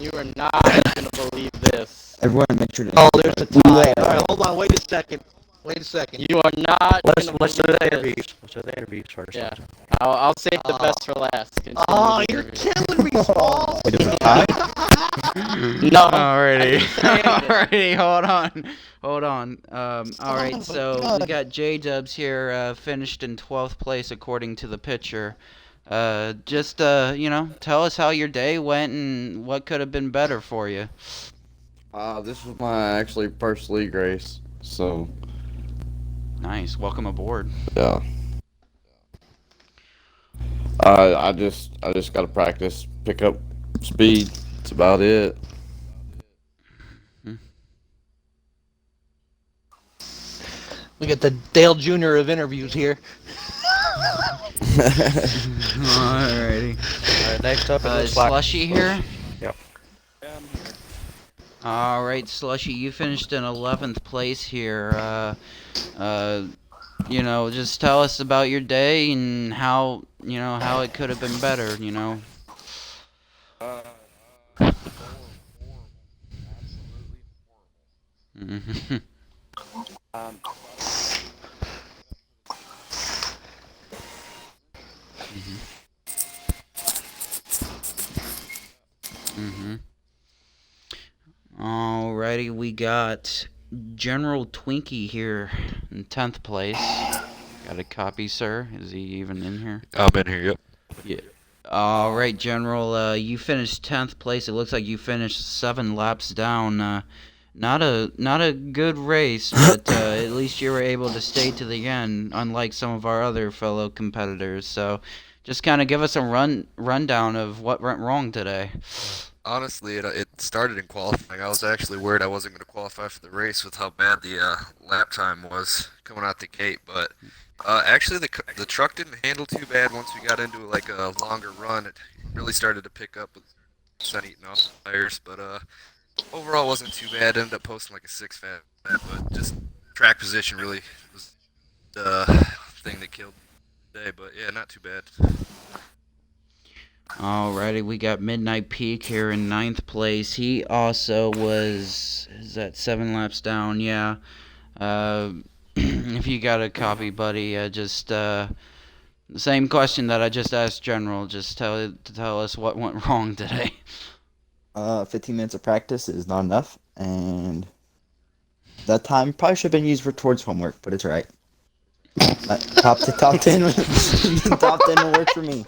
You are not gonna believe this. Everyone make sure to... Oh, there's a tie. Alright, hold on, wait a second. You are not Let's gonna do the believe this. interviews. Let's do the interviews first. Yeah. I'll save the best for last. Continue Oh, the you're interview. killing me, Paul. Wait, there's a tie? No. Alrighty. I'm just saying Alrighty, hold on. Alright, Oh my so God. we got J-Dubs here, finished in 12th place according to the picture. Just, tell us how your day went and what could have been better for you. This was my actually first league race, so Nice, welcome aboard. yeah. I just gotta practice, pick up speed. That's about it. We got the Dale Jr. of interviews here. Alrighty. Alright, next up Is is Black. Slushy here? Yep. All right, Slushy, you finished in 11th place here. Just tell us about your day and how it could have been better. Mhm. Mhm. Mhm. Alrighty, we got General Twinkie here in 10th place. Got a copy, sir? Is he even in here? I'm in here, yep. Yeah. All right, General. You finished 10th place. It looks like you finished 7 laps down. Not a good race, but at least you were able to stay to the end, unlike some of our other fellow competitors. So, just kind of give us a rundown of what went wrong today. Honestly, it started in qualifying. I was actually worried I wasn't going to qualify for the race with how bad the lap time was coming out the gate. But actually, the truck didn't handle too bad once we got into like a longer run. It really started to pick up with sun eating off the tires. But overall, wasn't too bad. Ended up posting like a 6 fat, but just track position really was the thing that killed the day. But yeah, not too bad. Alrighty, we got Midnight Peak here in 9th place. He also is that 7 laps down? Yeah. Uh, if you got a copy, buddy, just the same question that I just asked General. Just tell us what went wrong today. 15 minutes of practice is not enough, and that time probably should have been used towards homework, but it's alright. Top 10, top 10 will work for me.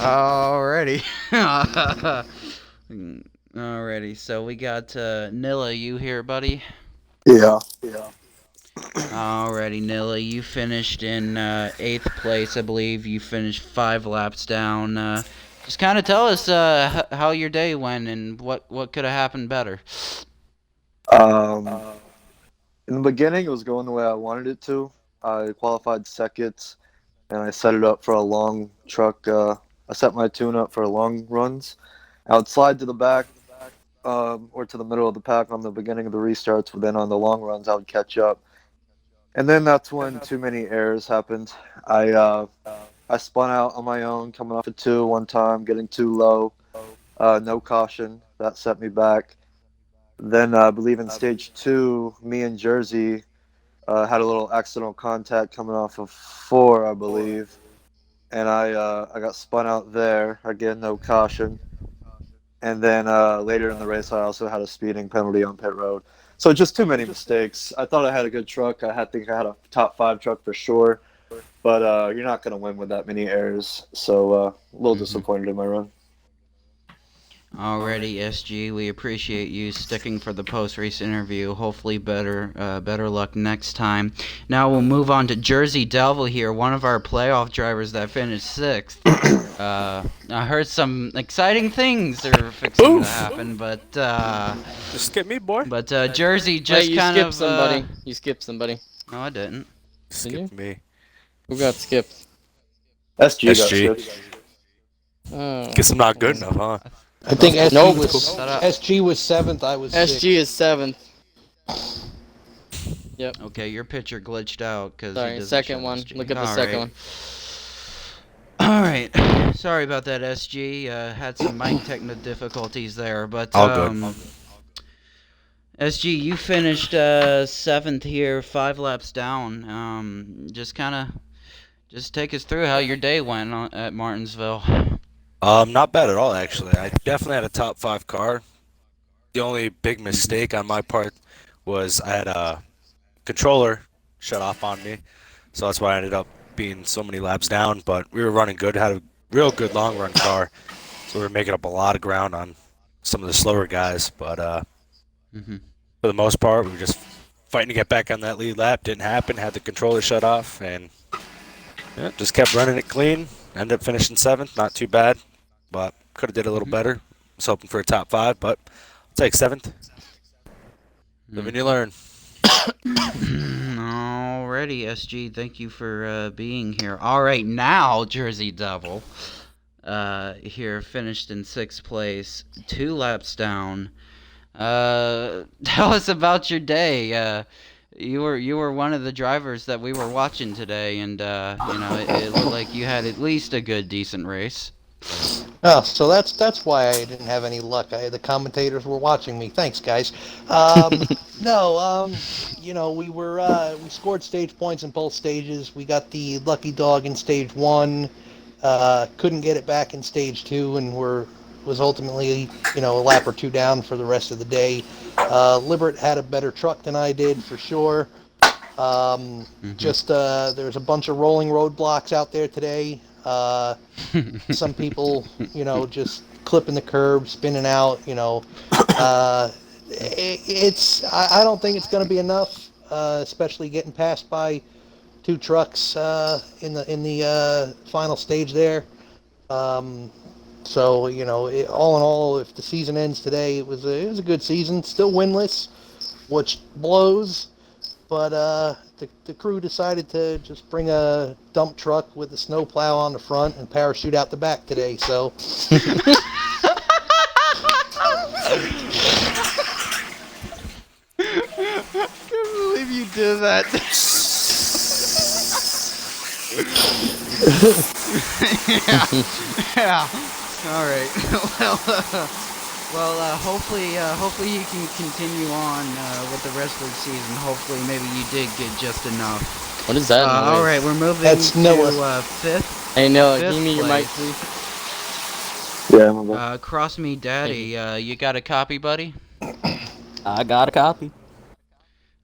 Alrighty. Alrighty, so we got Nilla, you here, buddy? Yeah. Alrighty, Nilla, you finished in 8th place, I believe. You finished 5 laps down. Just kind of tell us how your day went and what could have happened better. Um, in the beginning, it was going the way I wanted it to. I qualified second, and I set it up for a long truck. I set my tune up for long runs. I would slide to the back or to the middle of the pack on the beginning of the restarts, but then on the long runs, I would catch up. And then that's when too many errors happened. I spun out on my own, coming off a 2 one time, getting too low. No caution. That set me back. Then I believe in stage 2, me and Jersey had a little accidental contact coming off of 4, I believe. And I got spun out there. Again, no caution. And then later in the race, I also had a speeding penalty on pit road. So just too many mistakes. I thought I had a good truck. I think I had a top 5 truck for sure. But you're not going to win with that many errors. So a little disappointed in my run. Alrighty, SG, we appreciate you sticking for the post-race interview. Hopefully better luck next time. Now we'll move on to Jersey Devil here, one of our playoff drivers that finished 6th. I heard some exciting things are fixing to happen, but just skip me, boy. But Jersey just you kind skipped of somebody. You skipped somebody. No, I didn't. Skip me. Who got skipped? SG got SG. skipped. Guess I'm not good enough, huh? I think SG Nope. was Shut up. SG was 7th. I was 6th. SG is 7th. Okay, your picture glitched out because Sorry, second one. Look at the second one. Alright. Sorry about that, SG. Had some mic technical difficulties there, but All good. SG, you finished 7th here, 5 laps down. Just take us through how your day went at Martinsville. Not bad at all, actually. I definitely had a top 5 car. The only big mistake on my part was I had a controller shut off on me, so that's why I ended up being so many laps down. But we were running good, had a real good long run car, so we were making up a lot of ground on some of the slower guys. But for the most part, we were just fighting to get back on that lead lap. Didn't happen. Had the controller shut off, and yeah, just kept running it clean. Ended up finishing 7th. Not too bad, but could have did a little better. Was hoping for a top 5, but I'll take 7th. Live and you learn. Alrighty, SG, thank you for being here. Alright, now, Jersey Devil. here finished in sixth place, 2 laps down. Tell us about your day. You were one of the drivers that we were watching today, and it looked like you had at least a good, decent race. Oh, so that's why I didn't have any luck. The commentators were watching me. Thanks, guys. No, we scored stage points in both stages. We got the lucky dog in stage one. Couldn't get it back in stage two, and was ultimately a lap or two down for the rest of the day. Libert had a better truck than I did for sure. There's a bunch of rolling roadblocks out there today. Some people, just clipping the curb, spinning out. I don't think it's going to be enough, especially getting passed by two trucks in the final stage there. All in all, if the season ends today, it was a good season. Still winless, which blows. But the crew decided to just bring a dump truck with a snowplow on the front and parachute out the back today. So. I can't believe you did that. Yeah. All right. Hopefully you can continue on with the rest of the season. Hopefully, maybe you did get just enough. What is that noise? All right, we're moving That's to Noah. fifth. Hey Noah, Fifth give me your mic, place. please. Yeah, my bad. Cross me, Daddy. You got a copy, buddy? I got a copy.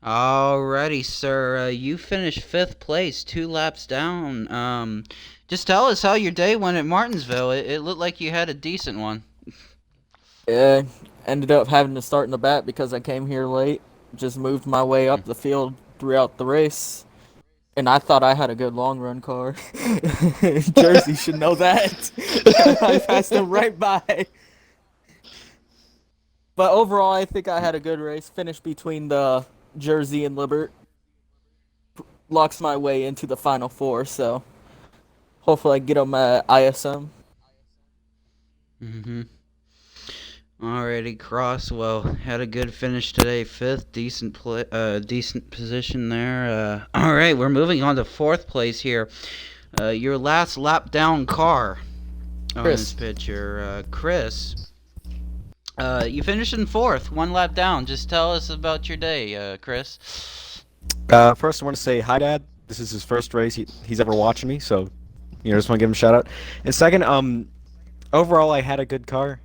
Alrighty, sir. You finished fifth place, 2 laps down. Just tell us how your day went at Martinsville. It looked like you had a decent one. Yeah, ended up having to start in the back because I came here late. Just moved my way up the field throughout the race. And I thought I had a good long run car. Jersey should know that. I passed him right by. But overall, I think I had a good race. Finished between the Jersey and Libert. Locks my way into the final four, so hopefully I get them at ISM. Mm-hmm. Alrighty, Crosswell had a good finish today, fifth, decent position there. All right, we're moving on to fourth place here. Your last lap down car on this picture, Chris. You finished in fourth, 1 lap down. Just tell us about your day, Chris. First, I want to say hi, Dad. This is his first race he's ever watching me, so just want to give him a shout out. And second, overall, I had a good car.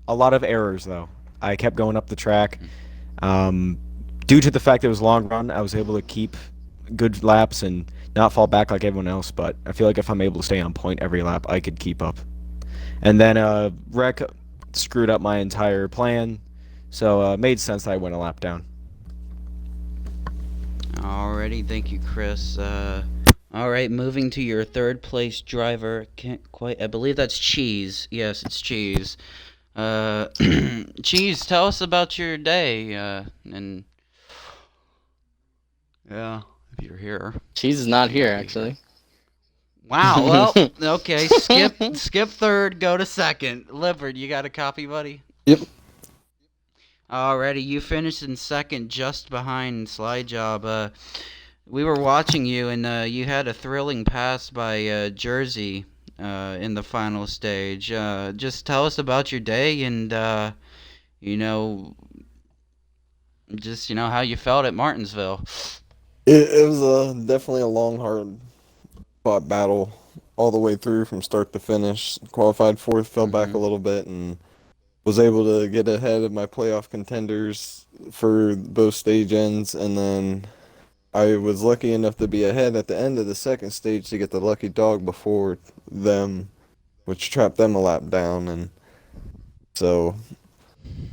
A lot of errors though. I kept going up the track. Due to the fact that it was long run, I was able to keep good laps and not fall back like everyone else. But I feel like if I'm able to stay on point every lap, I could keep up. And then wreck screwed up my entire plan, so it made sense that I went a lap down. Alrighty, thank you, Chris. Alright, moving to your third place driver. I believe that's Cheese. Yes, it's Cheese. Cheese, tell us about your day, and yeah, if you're here. Cheese is not here, actually. Wow, well, okay, skip third, go to second. Libert, you got a copy, buddy? Yep. Alrighty, you finished in second, just behind Slide Job. We were watching you, and you had a thrilling pass by Jersey in the final stage. Just tell us about your day and, how you felt at Martinsville. It was definitely a long, hard fought battle all the way through from start to finish. Qualified fourth, fell back a little bit, and was able to get ahead of my playoff contenders for both stage ends, and then I was lucky enough to be ahead at the end of the second stage to get the lucky dog before them, which trapped them a lap down. And so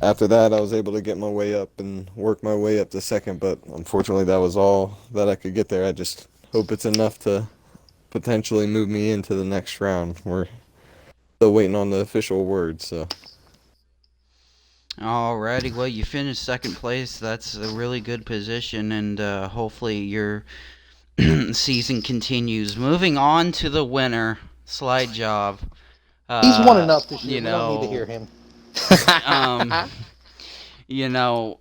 after that, I was able to get my way up and work my way up to second, but unfortunately that was all that I could get there. I just hope it's enough to potentially move me into the next round. We're still waiting on the official word, so. Alrighty, well, you finished second place. That's a really good position, and hopefully your season continues. Moving on to the winner, Slide Job. He's won enough this year. You We don't need to hear know, him. um, you know,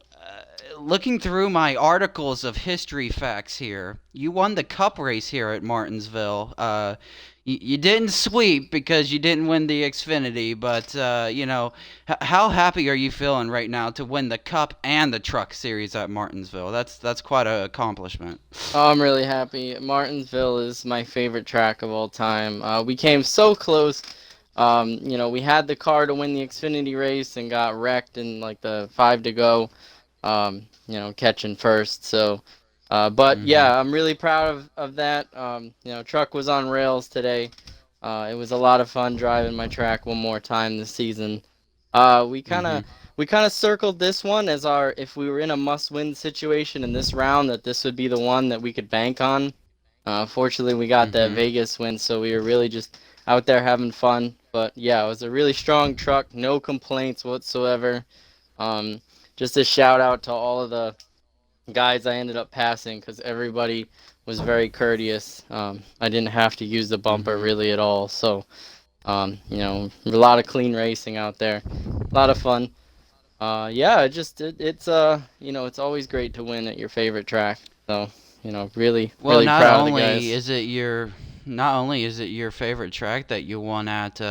looking through my articles of history facts here, you won the cup race here at Martinsville. You didn't sweep because you didn't win the Xfinity, but how happy are you feeling right now to win the Cup and the Truck Series at Martinsville? That's quite an accomplishment. Oh, I'm really happy. Martinsville is my favorite track of all time. We came so close. We had the car to win the Xfinity race and got wrecked in like the 5 to go, catching first. So, but yeah, I'm really proud of that. Truck was on rails today. It was a lot of fun driving my track one more time this season. We kind of circled this one as our, if we were in a must-win situation in this round, that this would be the one that we could bank on. Fortunately, we got that Vegas win, so we were really just out there having fun. But yeah, it was a really strong truck, no complaints whatsoever. Just a shout out to all of the guys I ended up passing because everybody was very courteous. I didn't have to use the bumper really at all. So, a lot of clean racing out there, a lot of fun. It's always great to win at your favorite track. So, really, Well, really proud of the guys. not only is it your favorite track that you won at,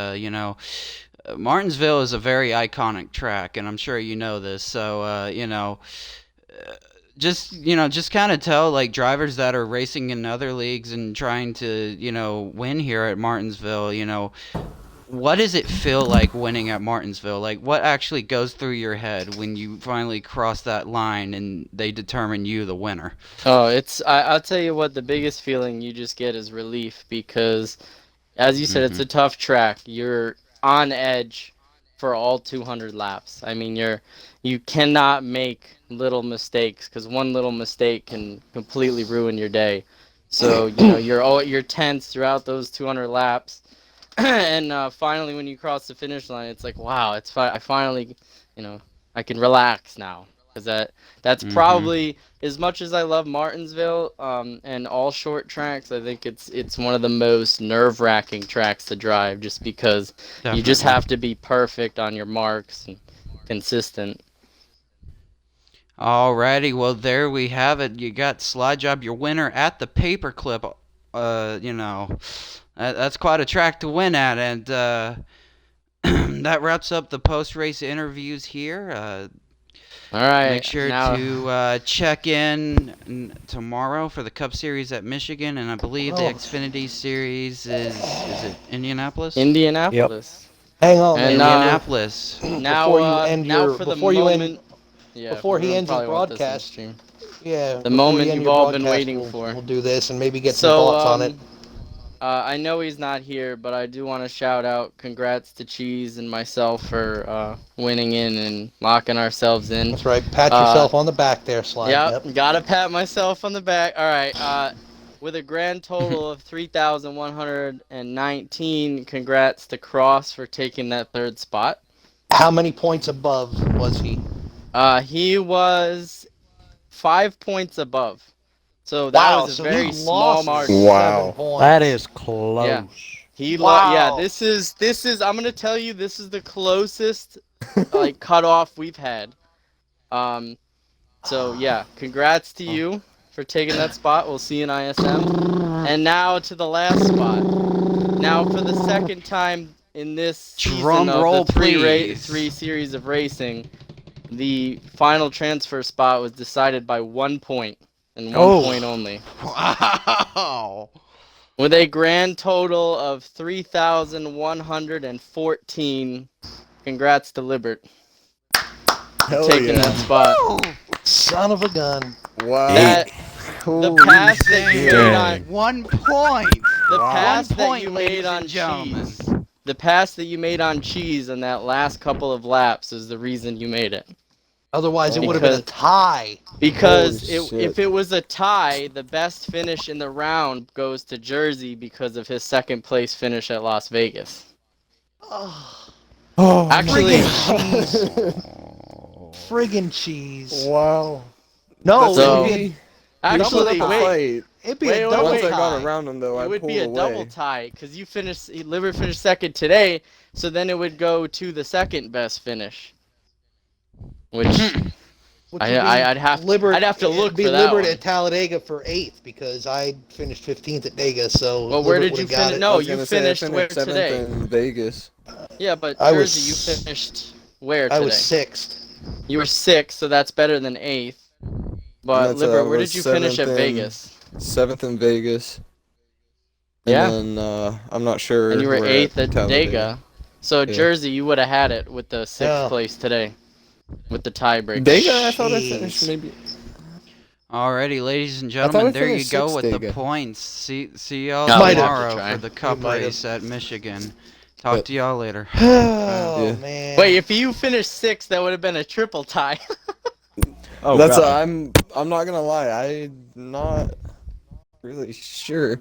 Martinsville is a very iconic track, and I'm sure you know this. So, just kind of tell like drivers that are racing in other leagues and trying to, win here at Martinsville, what does it feel like winning at Martinsville? Like, what actually goes through your head when you finally cross that line and they determine you the winner? Oh, I'll tell you what, the biggest feeling you just get is relief because, as you said, it's a tough track. You're on edge for all 200 laps. I mean, you cannot make little mistakes because one little mistake can completely ruin your day. So, you're tense throughout those 200 laps. And finally, when you cross the finish line, it's like, wow, I finally, I can relax now. Because that's probably, as much as I love Martinsville and all short tracks, I think it's one of the most nerve-wracking tracks to drive just because you just have to be perfect on your marks and consistent. Alrighty, well there we have it. You got Slide Job, your winner at the Paperclip. That's quite a track to win at, and that wraps up the post-race interviews here. All right. Make sure to check in tomorrow for the Cup Series at Michigan, and I believe the Xfinity Series is it Indianapolis? Indianapolis. Yep. Hang on, and, Indianapolis. Before he ends his broadcast, the moment you've all been waiting for. We'll do this and maybe get some thoughts on it. I know he's not here, but I do want to shout out congrats to Cheese and myself for winning in and locking ourselves in. That's right. Pat yourself on the back there, Slide. Yep, gotta pat myself on the back. All right. With a grand total of 3,119, congrats to Cross for taking that third spot. How many points above was he? He was 5 points above. So that was a very small margin. Wow. That is close. Yeah. This is I'm going to tell you, this is the closest cutoff we've had. So yeah, congrats to you for taking that spot. We'll see you in ISM. And now to the last spot. Now for the second time in this season of the three series of racing, the final transfer spot was decided by 1 point. And 1 point only. Wow! With a grand total of 3,114. Congrats to Libert. Taking that spot. Son of a gun. Wow. The pass that you made on 1 point. The pass that you made on Cheese. The pass that you made on Cheese in that last couple of laps is the reason you made it. Otherwise, it would have been a tie. Because if it was a tie, the best finish in the round goes to Jersey because of his second place finish at Las Vegas. Actually, friggin' Cheese. Wow. No, actually, wait. It'd be Wait, a wait, double Once wait. I got tie. around him, though, I It would pulled be a away. double tie because Liver finished second today, so then it would go to the second best finish. Which Which would be I'd have to look it'd be for that Libbert one. at Talladega for 8th because I finished 15th at Dega, so Well, where Libbert did would you have got finish? it. No, I was you gonna say, I finished where finished 7th today? in Vegas. Yeah, but I Jersey, you was- finished where I today? was 6th. You were 6th, so that's better than 8th. But that's, Liber, where was did you finish at 7th in- Vegas? 7th in Vegas. Yeah. And then I'm not sure. And you were where 8th at Talladega. Dega. So Yeah. Jersey, you would have had it with the 6th Yeah. place today, with the tiebreaker. Dega, I thought I Jeez. finished maybe. Alrighty, ladies and thought I gentlemen, there you finished go sixth, with the Dega. points. See y'all No, Might have. tomorrow Try. for the Cup might have. race at Michigan. Talk Yep. to y'all later. Oh, Yeah. man. Wait, if you finished 6th, that would have been a triple tie. Oh, That's God. I'm not gonna lie. I'm not really sure.